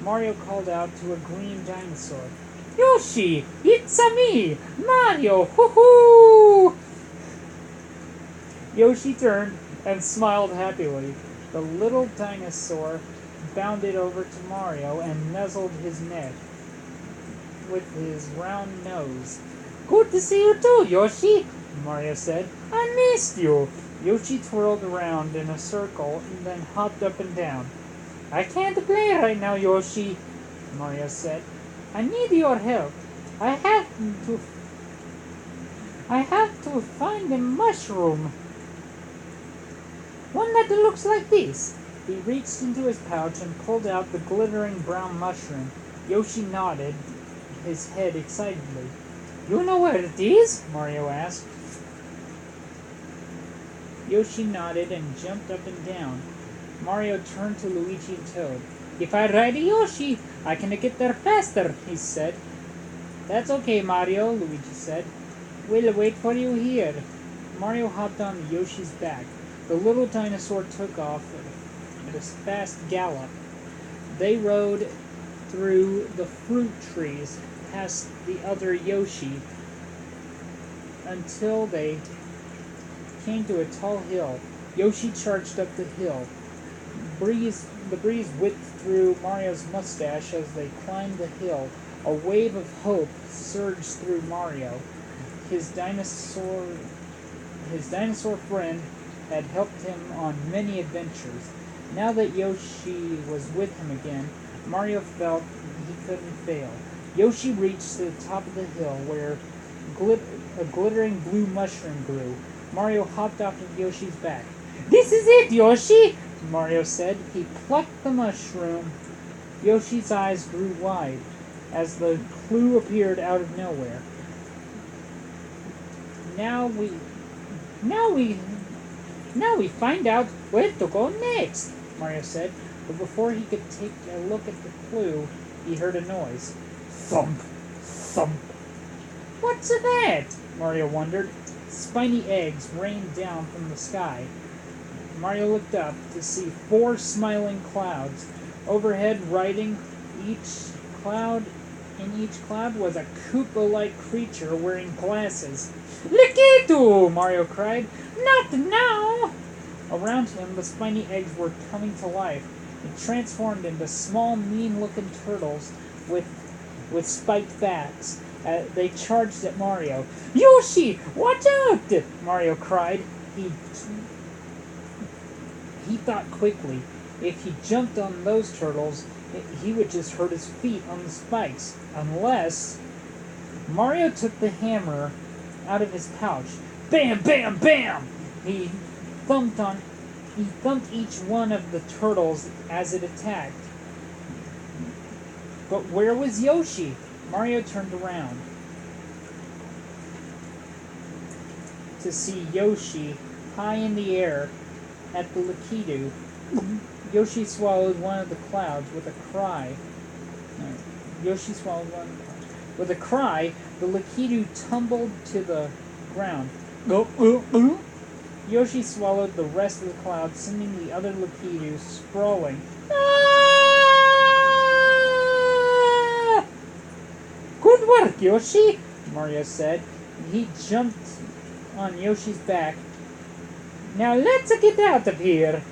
Mario called out to a green dinosaur. Yoshi! It's me! Mario! Hoo-hoo! Yoshi turned and smiled happily. The little dinosaur bounded over to Mario and nuzzled his neck with his round nose. Good to see you too, Yoshi, Mario said. I missed you. Yoshi twirled around in a circle and then hopped up and down. I can't play right now, Yoshi, Mario said. I need your help. I have to find a mushroom. One that looks like this. He reached into his pouch and pulled out the glittering brown mushroom. Yoshi nodded his head excitedly. You know where it is? Mario asked. Yoshi nodded and jumped up and down. Mario turned to Luigi and Toad. If I ride a Yoshi, I can get there faster, he said. That's okay, Mario, Luigi said. We'll wait for you here. Mario hopped on Yoshi's back. The little dinosaur took off at a fast gallop. They rode through the fruit trees past the other Yoshi until they came to a tall hill. Yoshi charged up the hill. The breeze whipped through Mario's mustache as they climbed the hill. A wave of hope surged through Mario. His dinosaur friend had helped him on many adventures. Now that Yoshi was with him again, Mario felt he couldn't fail. Yoshi reached to the top of the hill where a glittering blue mushroom grew. Mario hopped off of Yoshi's back. This is it, Yoshi! Mario said. He plucked the mushroom. Yoshi's eyes grew wide as the clue appeared out of nowhere. Now we find out where to go next, Mario said. But before he could take a look at the clue, he heard a noise. Thump! Thump! What's that? Mario wondered. Spiny eggs rained down from the sky. Mario looked up to see 4 smiling clouds. Overhead, riding each In each cloud was a Koopa-like creature wearing glasses. Likitu! Mario cried. Not now! Around him, the spiny eggs were coming to life. It transformed into small, mean-looking turtles with spiked backs. They charged at Mario. Yoshi, watch out! Mario cried. He thought quickly. If he jumped on those turtles, he would just hurt his feet on the spikes. Unless Mario took the hammer out of his pouch. Bam, bam, bam! He thumped each one of the turtles as it attacked. But where was Yoshi? Mario turned around to see Yoshi high in the air at the Lakitu. Yoshi swallowed one of the clouds with a cry. Yoshi swallowed one of the clouds. With a cry, the Lakitu tumbled to the ground. Yoshi swallowed the rest of the cloud, sending the other Lakitu sprawling. Ah! Good work, Yoshi, Mario said. He jumped on Yoshi's back. Now let's get out of here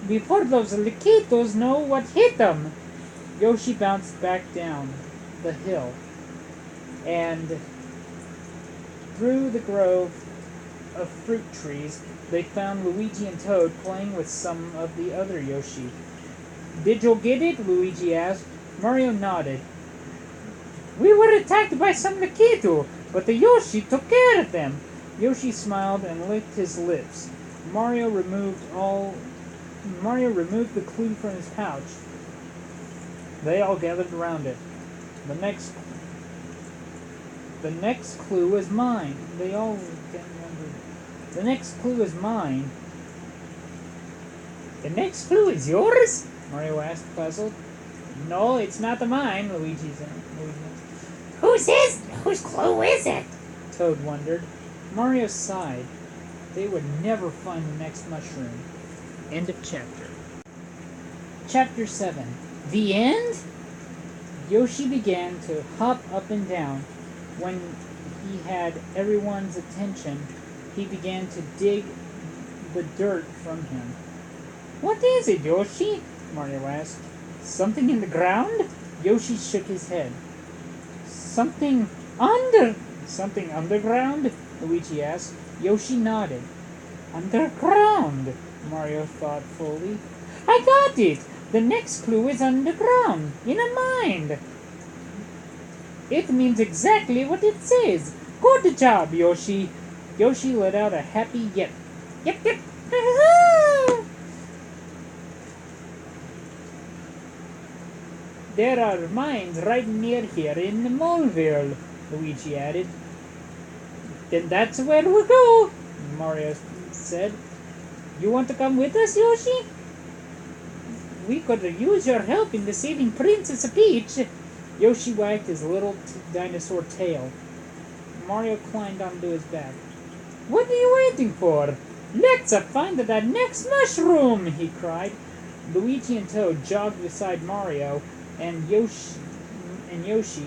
before those Lakitus know what hit them. Yoshi bounced back down the hill and through the grove of fruit trees. They found Luigi and Toad playing with some of the other Yoshi. Did you get it? Luigi asked. Mario nodded. We were attacked by some Lakitu, but the Yoshi took care of them. Yoshi smiled and licked his lips. Mario removed the clue from his pouch. They all gathered around it. The next clue was mine. They all gathered. The next clue is mine. The next clue is yours? Mario asked, puzzled. No, it's not mine, Luigi said. Whose clue is it? Toad wondered. Mario sighed. They would never find the next mushroom. End of chapter. Chapter 7. The end? Yoshi began to hop up and down. When he had everyone's attention, he began to dig the dirt from him. What is it, Yoshi? Mario asked. Something in the ground? Yoshi shook his head. Something underground? Luigi asked. Yoshi nodded. Underground, Mario thought fully. I got it! The next clue is underground, in a mine. It means exactly what it says. Good job, Yoshi. Yoshi let out a happy yip. Yip, yip. There are mines right near here in the Moleville, Luigi added. Then that's where we'll go, Mario said. You want to come with us, Yoshi? We could use your help in saving Princess Peach. Yoshi wagged his little dinosaur tail. Mario climbed onto his back. What are you waiting for? Let's find that next mushroom, he cried. Luigi and Toad jogged beside Mario and Yoshi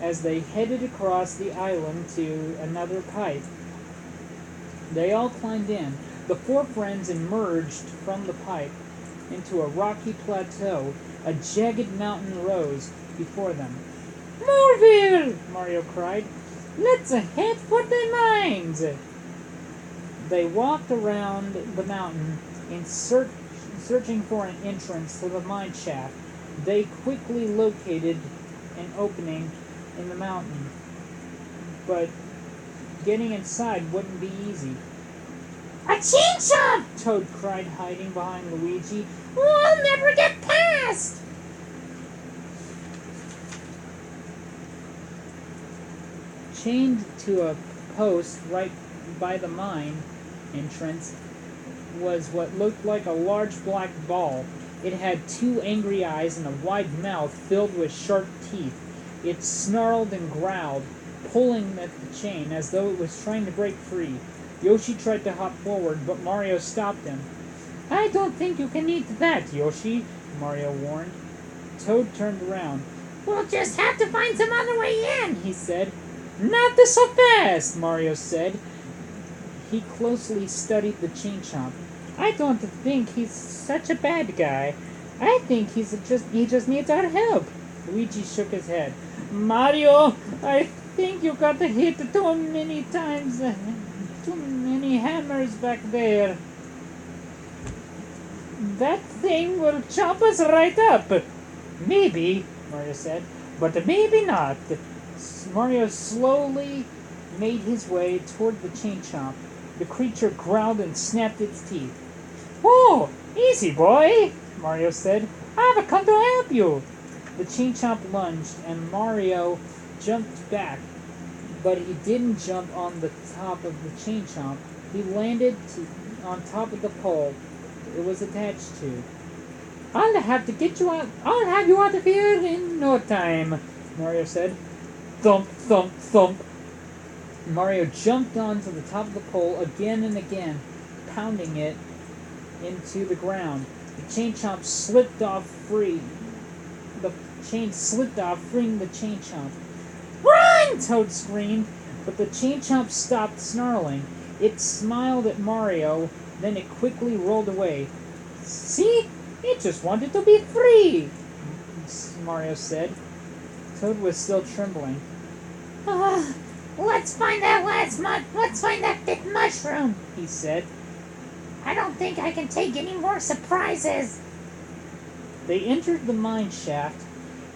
as they headed across the island to another pipe. They all climbed in. The four friends emerged from the pipe into a rocky plateau. A jagged mountain rose before them. Morville! Mario cried. Let's head for the mines! They walked around the mountain in searching for an entrance to the mine shaft. They quickly located an opening in the mountain, but getting inside wouldn't be easy. A chainsaw! Toad cried, hiding behind Luigi. We'll never get past! Chained to a post right by the mine entrance was what looked like a large black ball. It had two angry eyes and a wide mouth filled with sharp teeth. It snarled and growled, pulling at the chain as though it was trying to break free. Yoshi tried to hop forward, but Mario stopped him. I don't think you can eat that, Yoshi, Mario warned. Toad turned around.
We'll just have to find some other way in, he said.
Not this so fast, Mario said. He closely studied the chain chomp. I don't think he's such a bad guy. I think he just needs our help. Luigi shook his head. Mario, I think you got hit too many times. Too many hammers back there. That thing will chop us right up. Maybe, Mario said, but maybe not. Mario slowly made his way toward the chain chomp. The creature growled and snapped its teeth. "Whoa! Easy, boy!" Mario said. "I've come to help you!" The chain chomp lunged, and Mario jumped back. But he didn't jump on the top of the chain chomp. He landed on top of the pole it was attached to. I'll have you out of here in no time," Mario said. Thump, thump, thump. Mario jumped onto the top of the pole again and again, pounding it into the ground. The chain chomp slipped off free. The chain slipped off, freeing the chain chomp. "Run!" Toad screamed, but the chain chomp stopped snarling. It smiled at Mario, then it quickly rolled away. "See? It just wanted to be free," Mario said. Toad was still trembling.
Let's find that fifth mushroom, he said. I don't think I can take any more surprises.
They entered the mine shaft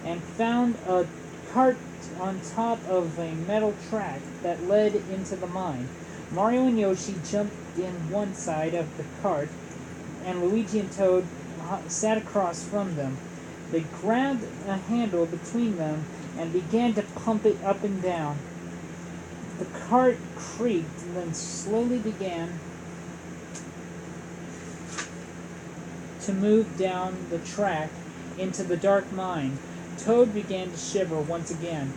and found a cart on top of a metal track that led into the mine. Mario and Yoshi jumped in one side of the cart, and Luigi and Toad sat across from them. They grabbed a handle between them and began to pump it up and down. The cart creaked and then slowly began to move down the track into the dark mine. Toad began to shiver once again.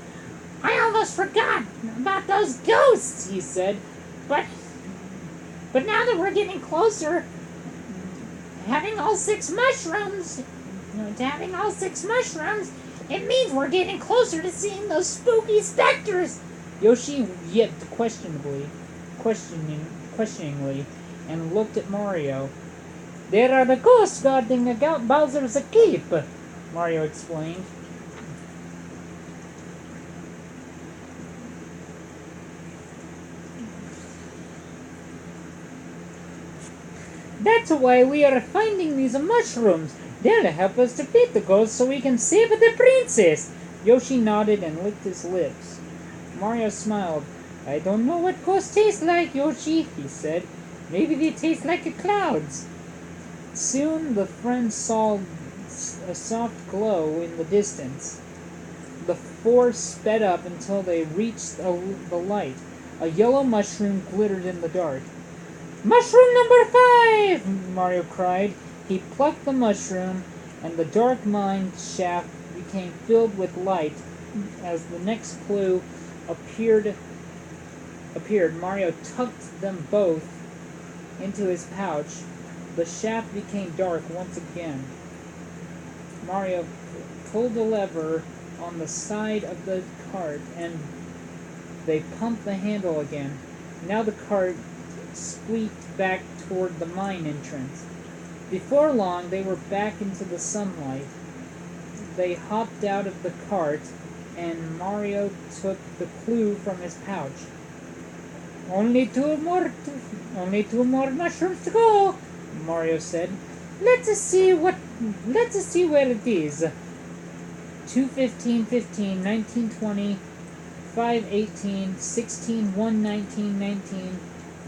I almost forgot about those ghosts, he said. But now that we're getting closer, having all six mushrooms, it means we're getting closer to seeing those spooky specters.
Yoshi yipped questioningly, and looked at Mario. There are the ghosts guarding Bowser's keep, Mario explained. That's why we are finding these mushrooms. They'll help us defeat the ghosts so we can save the princess. Yoshi nodded and licked his lips. Mario smiled. I don't know what ghosts taste like, Yoshi, he said. Maybe they taste like clouds. Soon the friends saw a soft glow in the distance. The four sped up until they reached the light. A yellow mushroom glittered in the dark. Mushroom number 5! Mario cried. He plucked the mushroom, and the dark mine shaft became filled with light. As the next clue appeared, Mario tucked them both into his pouch. The shaft became dark once again. Mario pulled a lever on the side of the cart, and they pumped the handle again. Now the cart squeaked back toward the mine entrance. Before long, they were back into the sunlight. They hopped out of the cart, and Mario took the clue from his pouch. Only two more mushrooms to go, Mario said. Let's see where it is. 2/15/15, 1920, 5/18, 16, 1/19/19,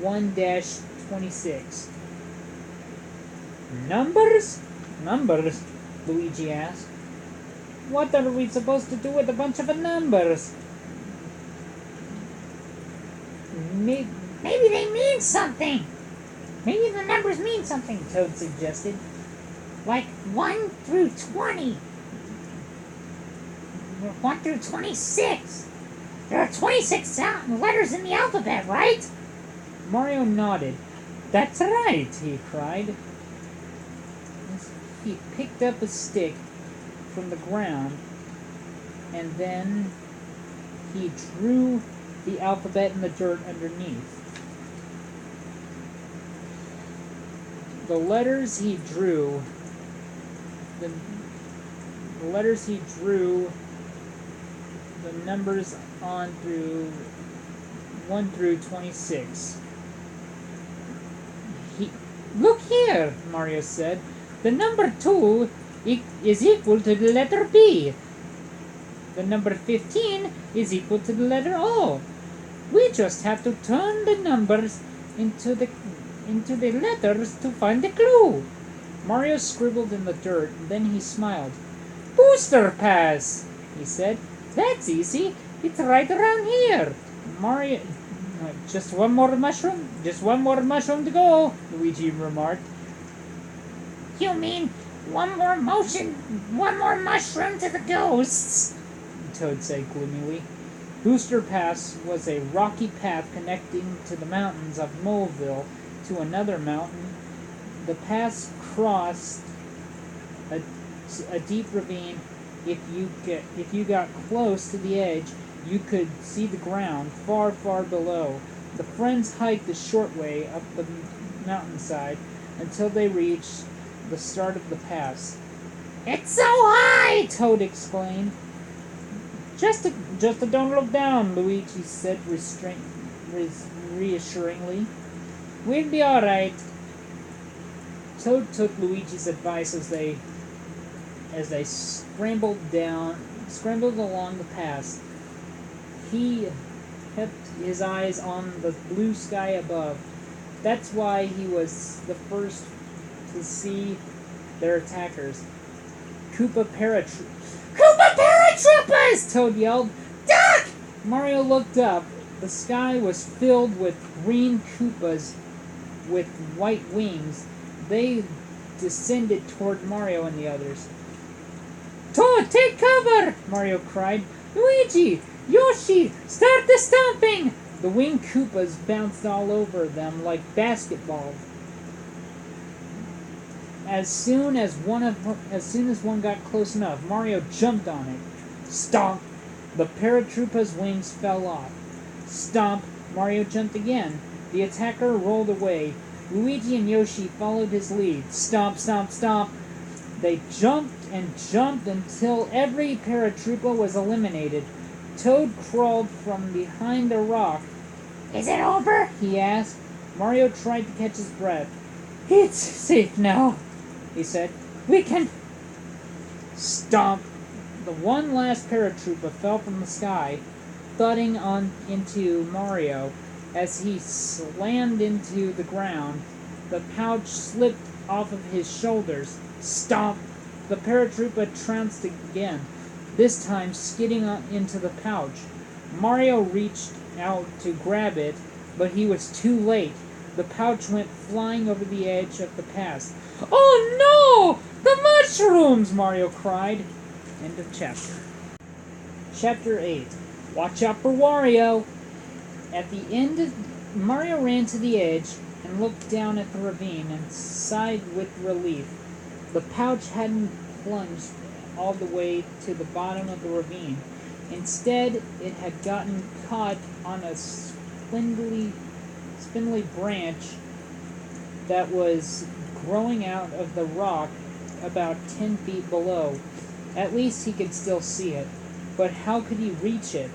1-26. Numbers? Numbers? Luigi asked. What are we supposed to do with a bunch of numbers?
Maybe they mean something. Maybe the numbers mean something, Toad suggested. Like 1 through 20. 1 through 26. There are 26 letters in the alphabet, right?
Mario nodded. That's right, he cried. He picked up a stick from the ground and then he drew the alphabet in the dirt underneath. The letters he drew, the numbers on through 1 through 26. Look here, Mario said. The number 2 is equal to the letter B. The number 15 is equal to the letter O. We just have to turn the numbers into the letters to find the clue. Mario scribbled in the dirt, then he smiled. Booster Pass, he said. That's easy. It's right around here. Mario... Just one more mushroom to go, Luigi remarked.
You mean one more mushroom to the ghosts?
Toad said gloomily. Booster Pass was a rocky path connecting to the mountains of Moleville to another mountain. The pass crossed a deep ravine. If you got close to the edge, you could see the ground far, far below. The friends hiked the short way up the mountainside until they reached the start of the pass.
It's so high!
Toad exclaimed. Just don't look down, Luigi said reassuringly. We'll be all right. Toad took Luigi's advice as they scrambled along the pass. He kept his eyes on the blue sky above. That's why he was the first to see their attackers. Koopa Paratroopers! Toad yelled. Duck! Mario looked up. The sky was filled with green Koopas with white wings. They descended toward Mario and the others. Toad, take cover! Mario cried. Luigi! Yoshi! Start the stomping! The winged Koopas bounced all over them like basketballs. As soon as one got close enough, Mario jumped on it. Stomp! The paratroopa's wings fell off. Stomp! Mario jumped again. The attacker rolled away. Luigi and Yoshi followed his lead. Stomp, stomp, stomp! They jumped and jumped until every paratroopa was eliminated. Toad crawled from behind a rock.
Is it over?
He asked. Mario tried to catch his breath. It's safe now, he said. We can... Stomp! The one last paratroopa fell from the sky, thudding into Mario. As he slammed into the ground, the pouch slipped off of his shoulders. Stomp! The paratroopa trounced again, this time skidding into the pouch. Mario reached out to grab it, but he was too late. The pouch went flying over the edge of the pass. Oh no! The mushrooms! Mario cried. End of chapter. Chapter 8. Watch out for Wario! At the end, Mario ran to the edge and looked down at the ravine and sighed with relief. The pouch hadn't plunged all the way to the bottom of the ravine. Instead, it had gotten caught on a spindly branch that was growing out of the rock about 10 feet below. At least he could still see it. But how could he reach it?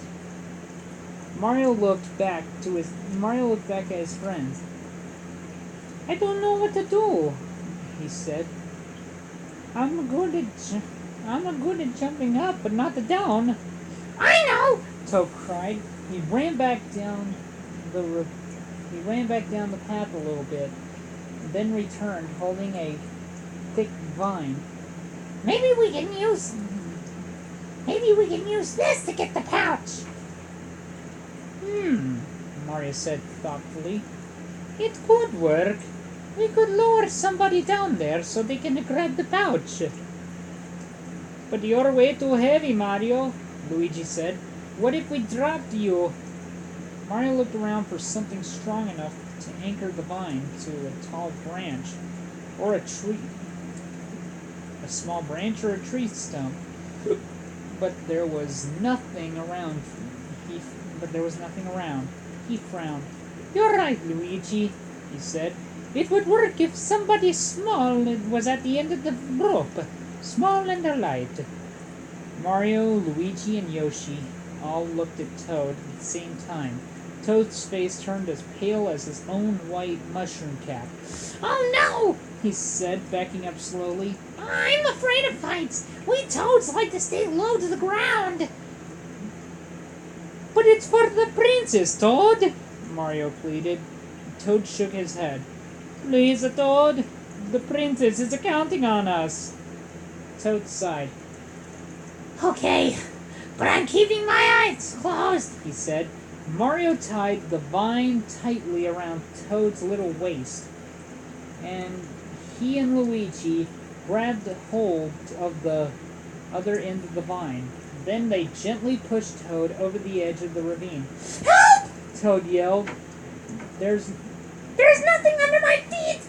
Mario looked back at his friends. I don't know what to do, he said. I'm good at jumping up, but not down.
I know!
Toad cried. He ran back down the path a little bit, then returned holding a thick vine.
Maybe we can use this to get the pouch.
Mario said thoughtfully. It could work. We could lower somebody down there so they can grab the pouch. But you're way too heavy, Mario, Luigi said. What if we dropped you? Mario looked around for something strong enough to anchor the vine to a tall branch, or a tree. A small branch or a tree stump. but there was nothing around. He, but there was nothing around. He frowned.
You're right, Luigi, he said. It would work if somebody small was at the end of the rope. Small and light.
Mario, Luigi, and Yoshi all looked at Toad at the same time. Toad's face turned as pale as his own white mushroom cap.
Oh no!
He said, backing up slowly.
I'm afraid of heights. We Toads like to stay low to the ground. But it's for the princess, Toad,
Mario pleaded. Toad shook his head.
Please, Toad.
The princess is counting on us. Toad sighed.
Okay, but I'm keeping my eyes closed,
he said. Mario tied the vine tightly around Toad's little waist, and he and Luigi grabbed hold of the other end of the vine. Then they gently pushed Toad over the edge of the ravine.
Help!
Toad yelled. There's
nothing under my feet!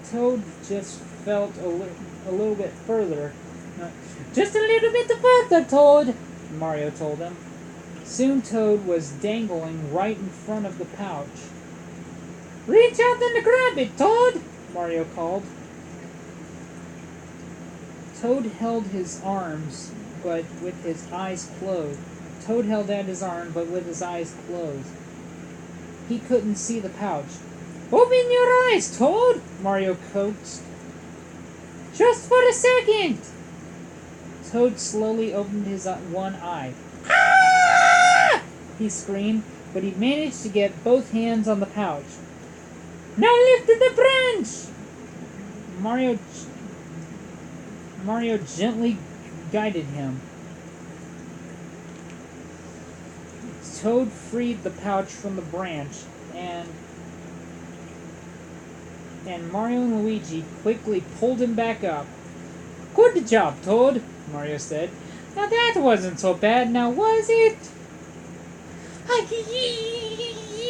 Toad just felt a little bit further.
Just a little bit further, Toad,
Mario told him. Soon Toad was dangling right in front of the pouch.
Reach out and grab it, Toad,
Mario called. Toad held his arms, but with his eyes closed. Toad held out his arm, but with his eyes closed. He couldn't see the pouch.
Open your eyes, Toad,
Mario coaxed.
Just for a second.
Toad slowly opened his one eye.
Ah!
He screamed, but he managed to get both hands on the pouch.
Now lift the branch!
Mario gently guided him. Toad freed the pouch from the branch, and Mario and Luigi quickly pulled him back up.
Good job, Toad,
Mario said.
Now that wasn't so bad, now was it?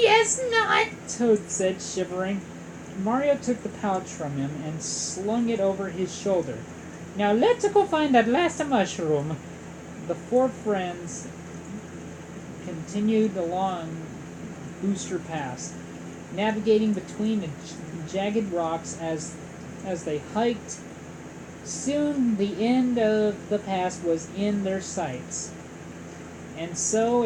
Yes, not,
Toad said, shivering. Mario took the pouch from him and slung it over his shoulder.
Now let's go find that last mushroom.
The four friends continued along Booster Pass, navigating between the jagged rocks as they hiked. Soon the end of the pass was in their sights, and so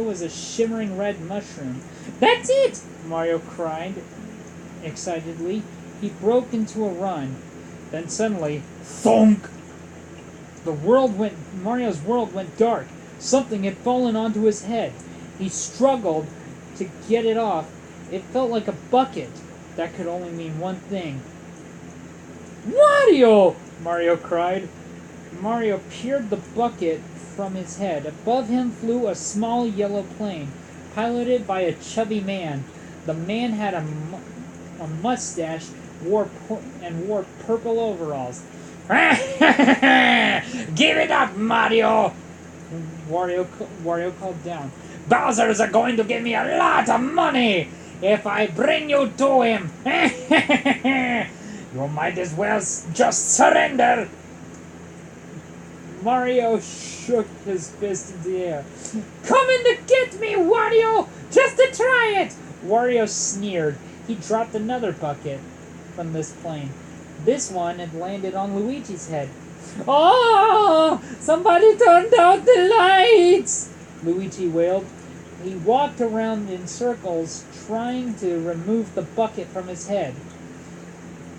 was a shimmering red mushroom.
That's it!
Mario cried excitedly. He broke into a run. Then suddenly, thunk! Mario's world went dark. Something had fallen onto his head. He struggled to get it off. It felt like a bucket. That could only mean one thing.
Wario!
Mario cried. Mario peered the bucket from his head. Above him flew a small yellow plane, piloted by a chubby man. The man had a mustache and wore purple overalls.
Give it up, Mario!
Wario called down.
Bowser's going to give me a lot of money if I bring you to him. You might as well just surrender.
Mario shook his fist in the air.
Come and get me, Wario! Just to try it!
Wario sneered. He dropped another bucket from this plane. This one had landed on Luigi's head.
Oh! Somebody turned out the lights!
Luigi wailed. He walked around in circles, trying to remove the bucket from his head.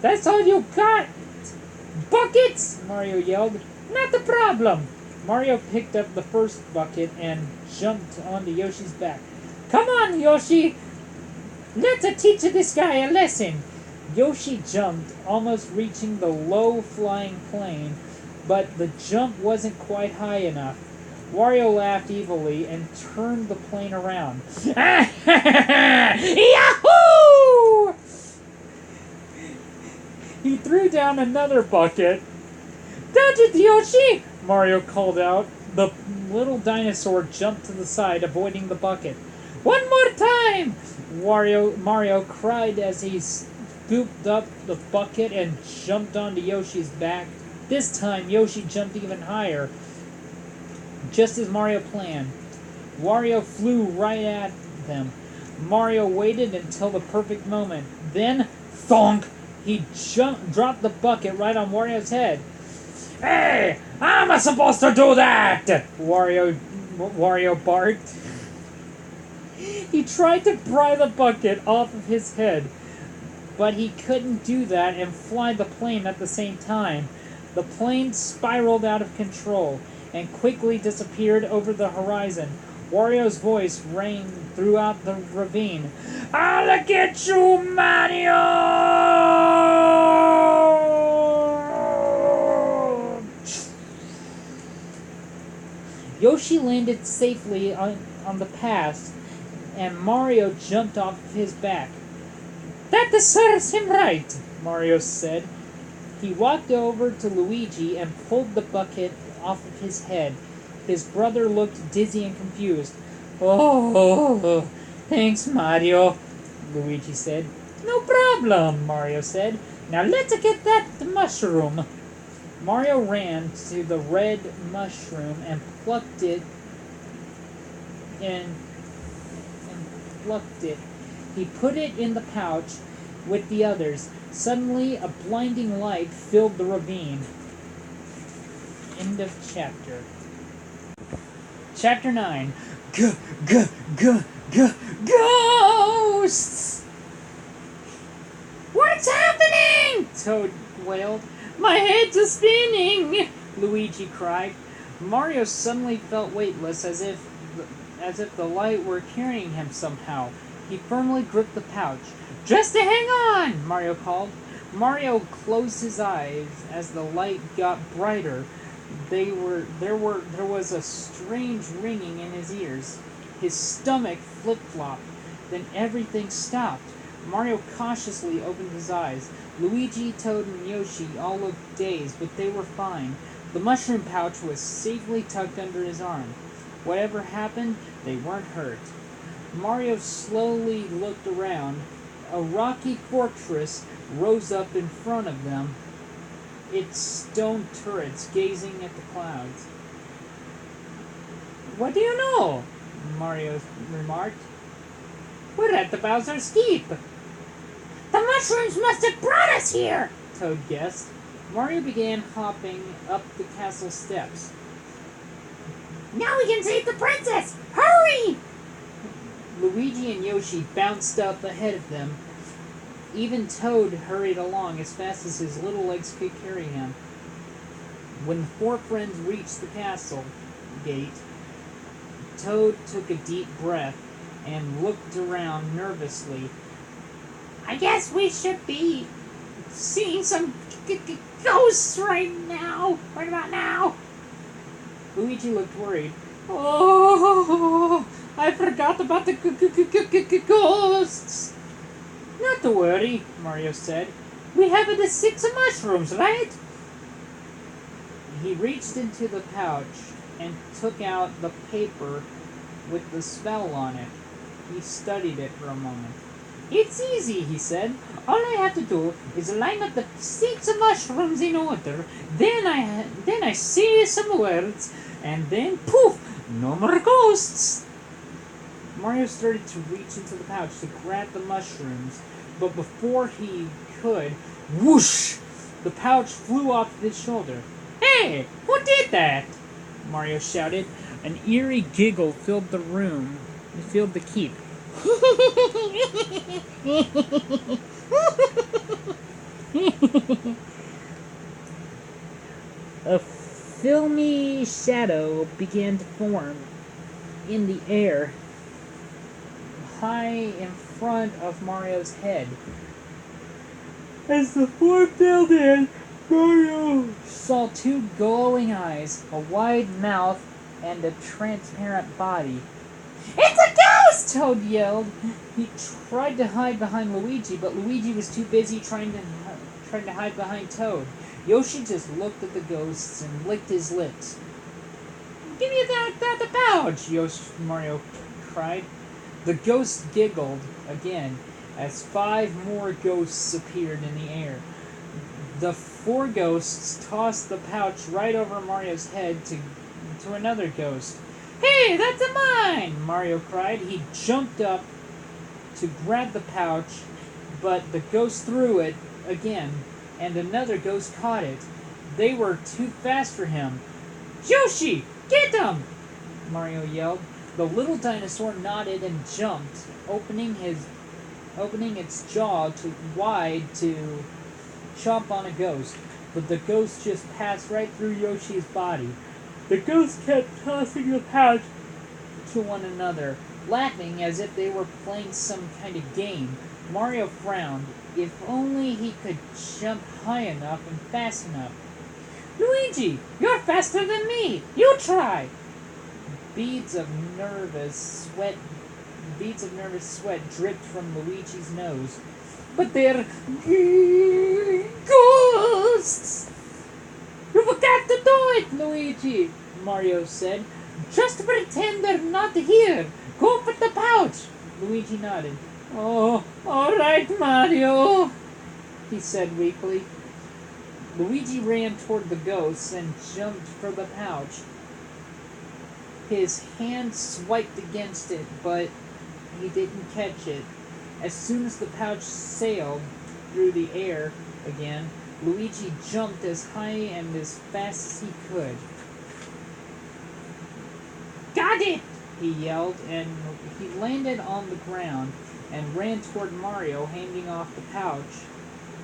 That's all you got? Buckets?
Mario yelled.
Not a problem.
Mario picked up the first bucket and jumped onto Yoshi's back.
Come on, Yoshi! Let's teach this guy a lesson.
Yoshi jumped, almost reaching the low-flying plane, but the jump wasn't quite high enough. Wario laughed evilly and turned the plane around.
Yahoo!
He threw down another bucket.
Dodge it, Yoshi!
Mario called out. The little dinosaur jumped to the side, avoiding the bucket.
One more time!
Mario cried as he scooped up the bucket and jumped onto Yoshi's back. This time, Yoshi jumped even higher. just as Mario planned. Wario flew right at them. Mario waited until the perfect moment. Then, thonk! He dropped the bucket right on Wario's head. Hey! How am I supposed to do that? Wario barked. He tried to pry the bucket off of his head, but he couldn't do that and fly the plane at the same time. The plane spiraled out of control and quickly disappeared over the horizon. Wario's voice rang throughout the ravine. I'll get you, Mario! Yoshi landed safely on the pass, and Mario jumped off of his back. That serves him right, Mario said. He walked over to Luigi and pulled the bucket off of his head. His brother looked dizzy and confused. Oh, thanks, Mario, Luigi said. No problem, Mario said. Now let's get that mushroom. Mario ran to the red mushroom and plucked it. He put it in the pouch with the others. Suddenly, a blinding light filled the ravine. End of chapter. Chapter 9. Ghosts! What's happening? Toad wailed. My head's spinning! Luigi cried. Mario suddenly felt weightless, as if the light were carrying him somehow. He firmly gripped the pouch. Just to hang on! Mario called. Mario closed his eyes as the light got brighter. There was a strange ringing in his ears. His stomach flip-flopped. Then everything stopped. Mario cautiously opened his eyes. Luigi, Toad, and Yoshi all looked dazed, but they were fine. The mushroom pouch was safely tucked under his arm. Whatever happened, they weren't hurt. Mario slowly looked around. A rocky fortress rose up in front of them, its stone turrets gazing at the clouds. What do you know? Mario remarked. We're at the Bowser's Keep. The mushrooms must have brought us here, Toad guessed. Mario began hopping up the castle steps. Now we can save the princess! Hurry! Luigi and Yoshi bounced up ahead of them. Even Toad hurried along as fast as his little legs could carry him. When the four friends reached the castle gate, Toad took a deep breath and looked around nervously. I guess we should be seeing some ghosts right now. Right about now. Luigi looked worried. Oh, I forgot about the ghosts. Not to worry, Mario said. We have the 6 mushrooms, right? He reached into the pouch and took out the paper with the spell on it. He studied it for a moment. It's easy, he said. All I have to do is line up the 6 mushrooms in order. Then I say some words, and then poof, no more ghosts. Mario started to reach into the pouch to grab the mushrooms, but before he could, whoosh! The pouch flew off his shoulder. Hey, who did that? Mario shouted. An eerie giggle filled the room. It filled the keep. A filmy shadow began to form in the air high in front of Mario's head. As the form filled in, Mario saw 2 glowing eyes, a wide mouth, and a transparent body. It's a ghost! Toad yelled. He tried to hide behind Luigi, but Luigi was too busy trying to hide behind Toad. Yoshi just looked at the ghosts and licked his lips. Give me the pouch! Mario cried. The ghost giggled again as 5 more ghosts appeared in the air. The 4 ghosts tossed the pouch right over Mario's head to to another ghost. "Hey, that's mine!" Mario cried. He jumped up to grab the pouch, but the ghost threw it again, and another ghost caught it. They were too fast for him. "Yoshi, get him!" Mario yelled. The little dinosaur nodded and jumped, opening its jaw wide to chomp on a ghost, but the ghost just passed right through Yoshi's body. The ghosts kept tossing the pouch to one another, laughing as if they were playing some kind of game. Mario frowned. If only he could jump high enough and fast enough. "Luigi, you're faster than me! You try!" Beads of nervous sweat dripped from Luigi's nose. "But they're ghosts! You've got to do it, Luigi!" Mario said. "Just pretend they're not here. Go for the pouch." Luigi nodded. "Oh, all right, Mario," he said weakly. Luigi ran toward the ghosts and jumped for the pouch. His hand swiped against it, but he didn't catch it. As soon as the pouch sailed through the air again, Luigi jumped as high and as fast as he could. "Got it!" he yelled, and he landed on the ground and ran toward Mario, handing off the pouch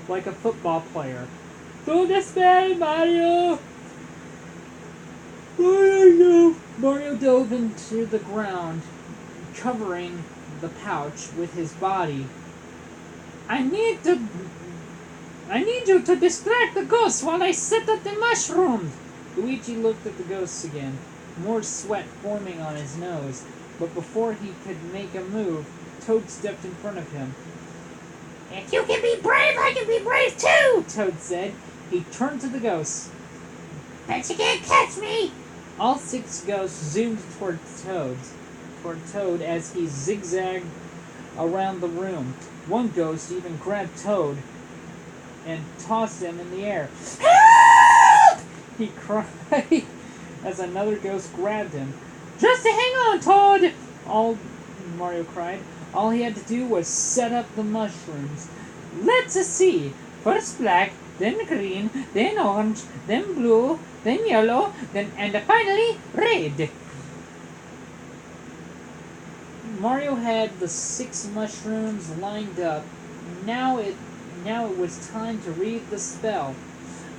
like a football player. "Don't despair, Mario!" Mario dove into the ground, covering the pouch with his body. I need you to distract the ghosts while I set up the mushrooms." Luigi looked at the ghosts again, more sweat forming on his nose. But before he could make a move, Toad stepped in front of him. "If you can be brave, I can be brave too," Toad said. He turned to the ghosts. "Bet you can't catch me!" All 6 ghosts zoomed toward Toad as he zigzagged around the room. One ghost even grabbed Toad and tossed him in the air. "Help!" he cried as another ghost grabbed him. "Just hang on, Toad!" Mario cried. All he had to do was set up the mushrooms. "Let's see. First black, then green, then orange, then blue, then yellow, and finally red." Mario had the 6 mushrooms lined up. Now it was time to read the spell.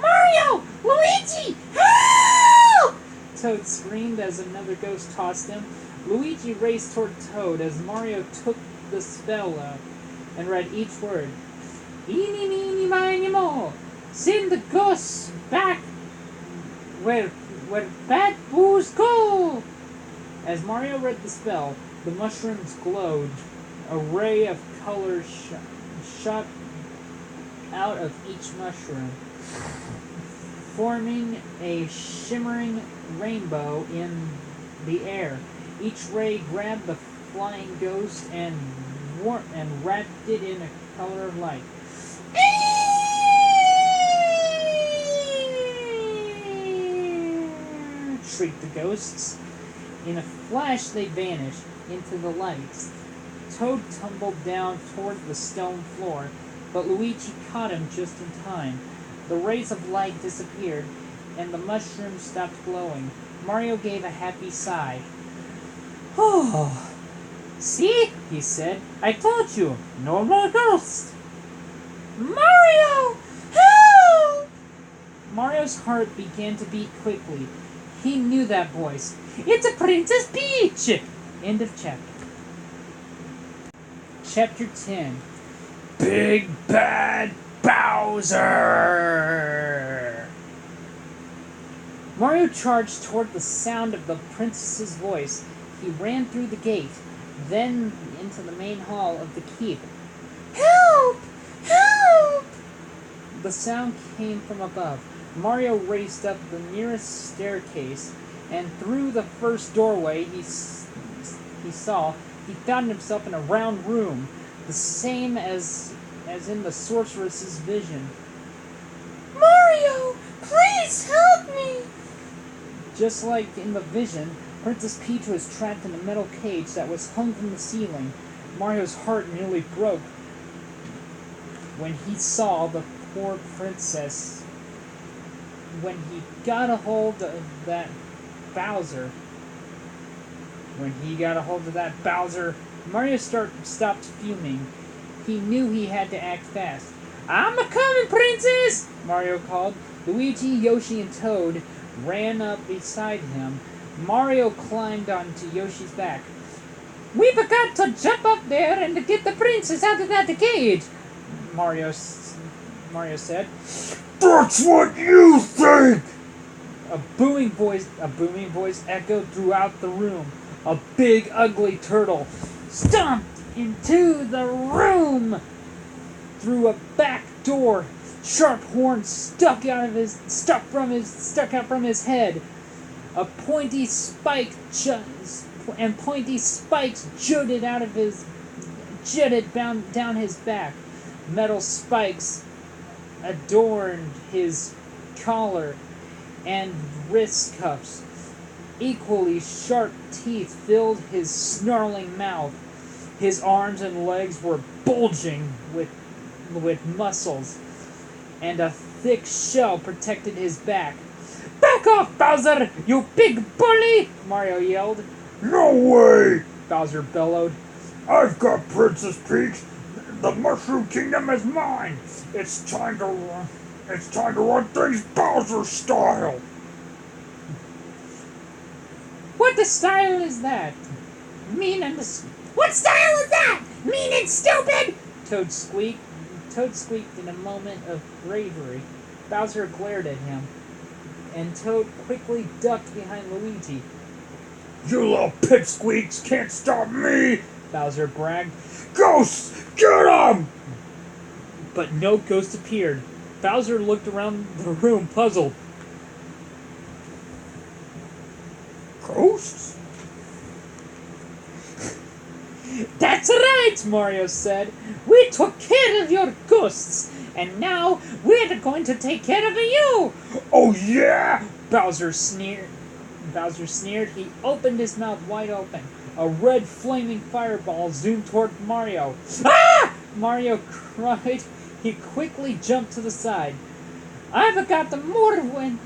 "Mario! Luigi! Help!" Toad screamed as another ghost tossed him. Luigi raced toward Toad as Mario took the spell out and read each word. "Eeny, meeny, miny, mo. Send the ghosts back where bad boos go." As Mario read the spell, the mushrooms glowed. A ray of color shot out of each mushroom, forming a shimmering rainbow in the air. Each ray grabbed the flying ghost and wrapped it in a color of light. Shrieked the ghosts. In a flash they vanished into the lights. Toad tumbled down toward the stone floor, but Luigi caught him just in time. The rays of light disappeared, and the mushrooms stopped glowing. Mario gave a happy sigh. "Oh, see?" he said. "I told you, no more ghosts." "Mario! Help!" Mario's heart began to beat quickly. He knew that voice. "It's a Princess Peach!" End of chapter. Chapter 10. Big Bad Bowser! Mario charged toward the sound of the princess's voice. He ran through the gate, then into the main hall of the keep. "Help! Help!" The sound came from above. Mario raced up the nearest staircase, and through the first doorway he saw, he found himself in a round room, the same as in the sorceress's vision. "Mario, please help me!" Just like in the vision, Princess Peach was trapped in a metal cage that was hung from the ceiling. Mario's heart nearly broke when he saw the poor princess. When he got a hold of that Bowser, Mario stopped fuming. He knew he had to act fast. "I'm a-comin', Princess!" Mario called. Luigi, Yoshi, and Toad ran up beside him. Mario climbed onto Yoshi's back. "We've got to jump up there and get the princess out of that cage," Mario said.
That's what you think!
A booming voice echoed throughout the room. A big, ugly turtle stomped into the room through a back door. Sharp horns stuck out from his head. Pointy spikes jutted down his back. Metal spikes adorned his collar and wrist cuffs. Equally sharp teeth filled his snarling mouth. His arms and legs were bulging with muscles, and a thick shell protected his back. "Back off, Bowser, you big bully!" Mario yelled.
No way!
Bowser bellowed.
I've got Princess Peach. The Mushroom Kingdom is mine. It's time to run things Bowser style.
What the style is that? Mean and
What style is that? Mean and stupid!
Toad squeaked. Toad squeaked in a moment of bravery. Bowser glared at him, and Toad quickly ducked behind Luigi.
You little pipsqueaks can't stop me!
Bowser bragged.
Ghosts, get 'em!
But no ghost appeared. Bowser looked around the room, puzzled.
Ghosts?
That's right, Mario said. We took care of your ghosts, and now we're going to take care of you.
Oh yeah!
Bowser sneered. He opened his mouth wide open. A red flaming fireball zoomed toward Mario. "Ah!" Mario cried. He quickly jumped to the side.
I've got more when...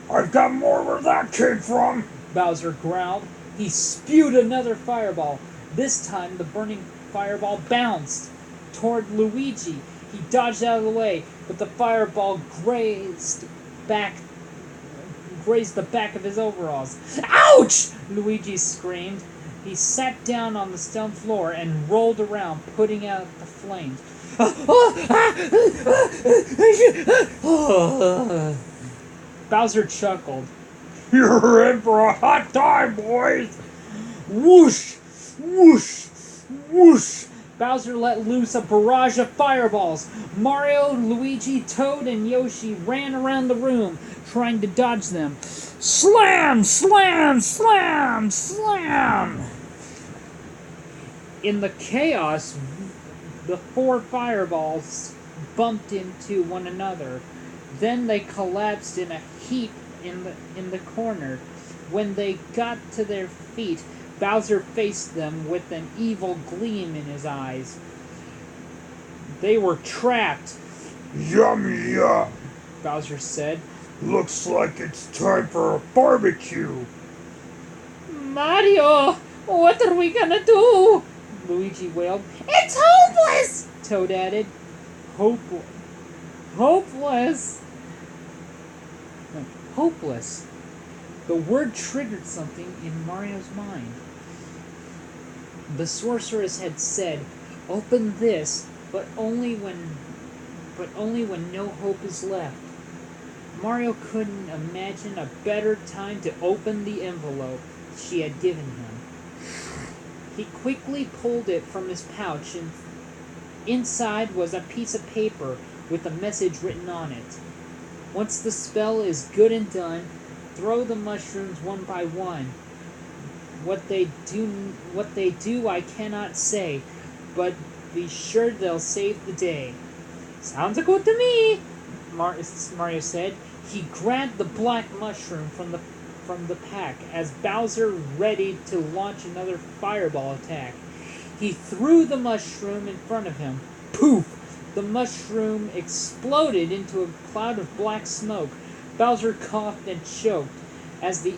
I've got more where that came from!
Bowser growled. He spewed another fireball. This time the burning fireball bounced toward Luigi. He dodged out of the way, but the fireball grazed the back of his overalls. "Ouch!" Luigi screamed. He sat down on the stone floor and rolled around, putting out the flames. Bowser chuckled.
You're in for a hot time, boys! Whoosh! Whoosh! Whoosh!
Bowser let loose a barrage of fireballs. Mario, Luigi, Toad, and Yoshi ran around the room, trying to dodge them. Slam! Slam! Slam! Slam! In the chaos, the four fireballs bumped into one another. Then they collapsed in a heap in the corner. When they got to their feet, Bowser faced them with an evil gleam in his eyes. They were trapped.
Yum yum!
Bowser said.
Looks like it's time for a barbecue!
Mario, what are we gonna do?
Luigi wailed.
It's hopeless!
Toad added. Hopeless. Hopeless. The word triggered something in Mario's mind. The sorceress had said, "Open this, but only when no hope is left." Mario couldn't imagine a better time to open the envelope she had given him. He quickly pulled it from his pouch, and inside was a piece of paper with a message written on it. "Once the spell is good and done, throw the mushrooms one by one. What they do I cannot say, but be sure they'll save the day." "Sounds good to me," Mario said. He grabbed the black mushroom from the from the pack as Bowser ready to launch another fireball attack. He threw the mushroom in front of him. Poof! The mushroom exploded into a cloud of black smoke. Bowser coughed and choked as the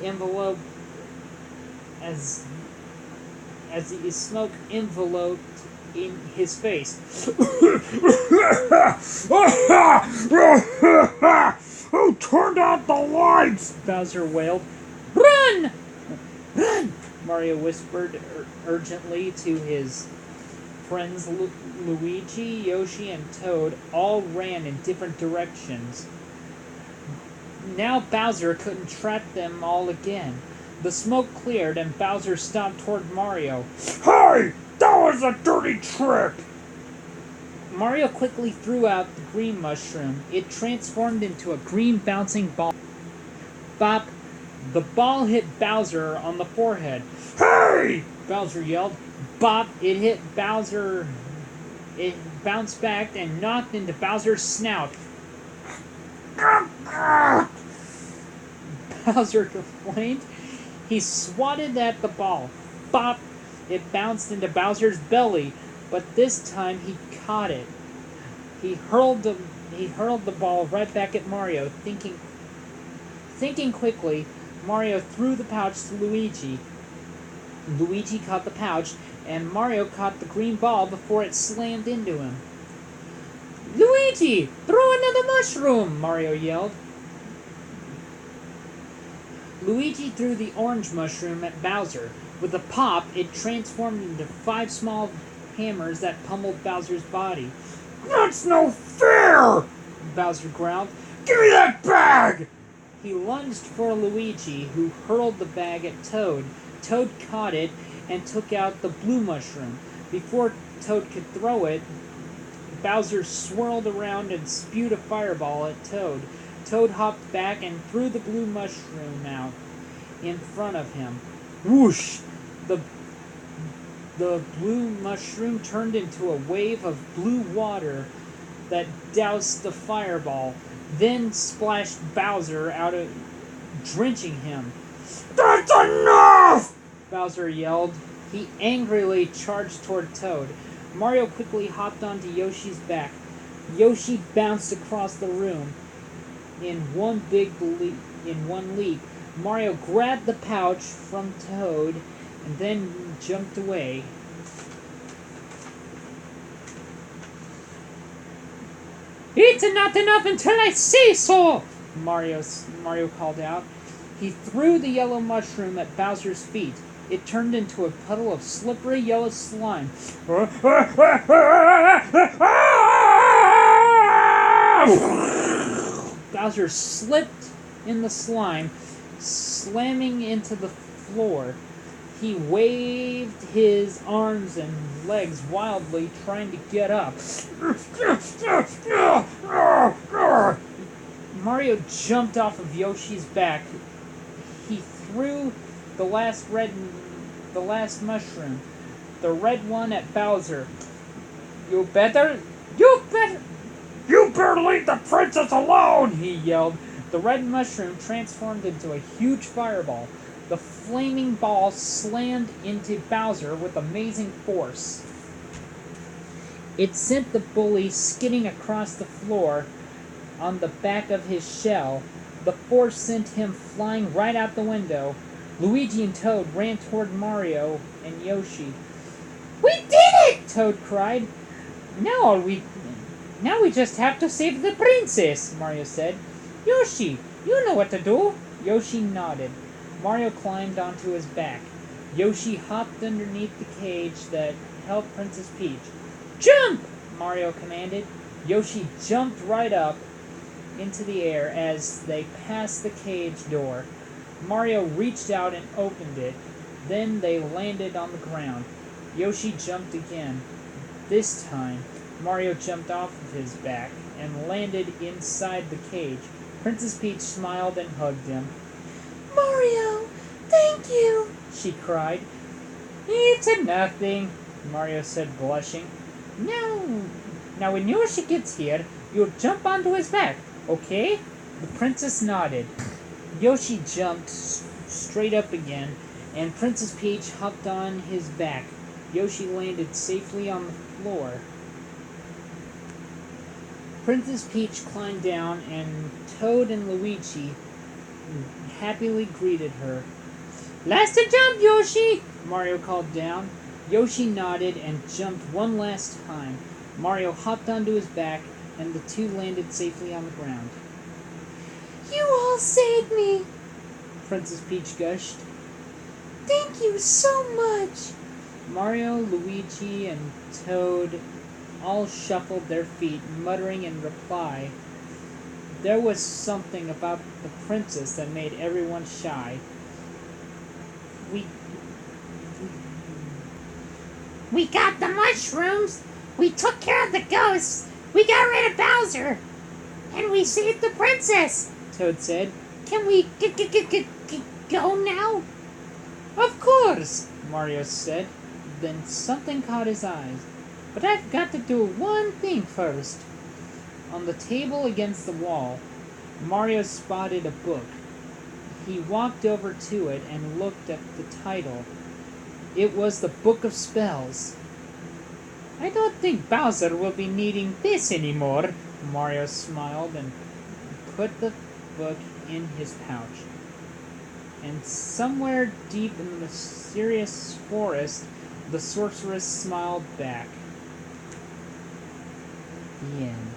smoke enveloped in his face.
Who turned out the lights?
Bowser wailed. Run! Run! Mario whispered urgently to his friends. Luigi, Yoshi, and Toad all ran in different directions. Now Bowser couldn't trap them all again. The smoke cleared and Bowser stomped toward Mario.
Hey! That was a dirty trick!
Mario quickly threw out the green mushroom. It transformed into a green bouncing ball. Bop! The ball hit Bowser on the forehead.
Hey!
Bowser yelled. Bop! It hit Bowser. It bounced back and knocked into Bowser's snout. Bowser complained. He swatted at the ball. Bop! It bounced into Bowser's belly, but this time he caught it. He hurled the ball right back at Mario. Thinking quickly, Mario threw the pouch to Luigi. Luigi caught the pouch, and Mario caught the green ball before it slammed into him. Luigi, throw another mushroom! Mario yelled. Luigi threw the orange mushroom at Bowser. With a pop, it transformed into 5 small hammers that pummeled Bowser's body.
That's no fair!
Bowser growled.
Give me that bag!
He lunged for Luigi, who hurled the bag at Toad. Toad caught it and took out the blue mushroom. Before Toad could throw it, Bowser swirled around and spewed a fireball at Toad. Toad hopped back and threw the blue mushroom out in front of him. Whoosh! The blue mushroom turned into a wave of blue water that doused the fireball, then splashed Bowser out, drenching him.
That's enough!
Bowser yelled. He angrily charged toward Toad. Mario quickly hopped onto Yoshi's back. Yoshi bounced across the room in one leap. Mario grabbed the pouch from Toad and then jumped away. It's not enough until I say so! Mario called out. He threw the yellow mushroom at Bowser's feet. It turned into a puddle of slippery yellow slime. Bowser slipped in the slime, slamming into the floor. He waved his arms and legs wildly, trying to get up. Mario jumped off of Yoshi's back. He threw the last mushroom, the red one, at Bowser. You better
leave the princess alone!
he yelled. The red mushroom transformed into a huge fireball. The flaming ball slammed into Bowser with amazing force. It sent the bully skidding across the floor on the back of his shell. The force sent him flying right out the window. Luigi and Toad ran toward Mario and Yoshi. We did it! Toad cried. Now we just have to save the princess, Mario said. Yoshi, you know what to do. Yoshi nodded. Mario climbed onto his back. Yoshi hopped underneath the cage that held Princess Peach. Jump! Mario commanded. Yoshi jumped right up into the air as they passed the cage door. Mario reached out and opened it. Then they landed on the ground. Yoshi jumped again. This time, Mario jumped off of his back and landed inside the cage. Princess Peach smiled and hugged him. Mario, thank you, she cried. It's a nothing, Mario said, blushing. Now when Yoshi gets here, you'll jump onto his back, okay? The princess nodded. Yoshi jumped straight up again, and Princess Peach hopped on his back. Yoshi landed safely on the floor. Princess Peach climbed down, and Toad and Luigi happily greeted her.
Last to jump, Yoshi!
Mario called down. Yoshi nodded and jumped one last time. Mario hopped onto his back, and the two landed safely on the ground.
You all saved me!
Princess Peach gushed.
Thank you so much!
Mario, Luigi, and Toad all shuffled their feet, muttering in reply. There was something about the princess that made everyone shy.
We got the mushrooms, we took care of the ghosts, we got rid of Bowser, and we saved the princess!
Toad said.
Can we go now?
Of course, Mario said. Then something caught his eyes. But I've got to do one thing first. On the table against the wall, Mario spotted a book. He walked over to it and looked at the title. It was the Book of Spells.
I don't think Bowser will be needing this anymore.
Mario smiled and put the book in his pouch. And somewhere deep in the mysterious forest, the sorceress smiled back. The end.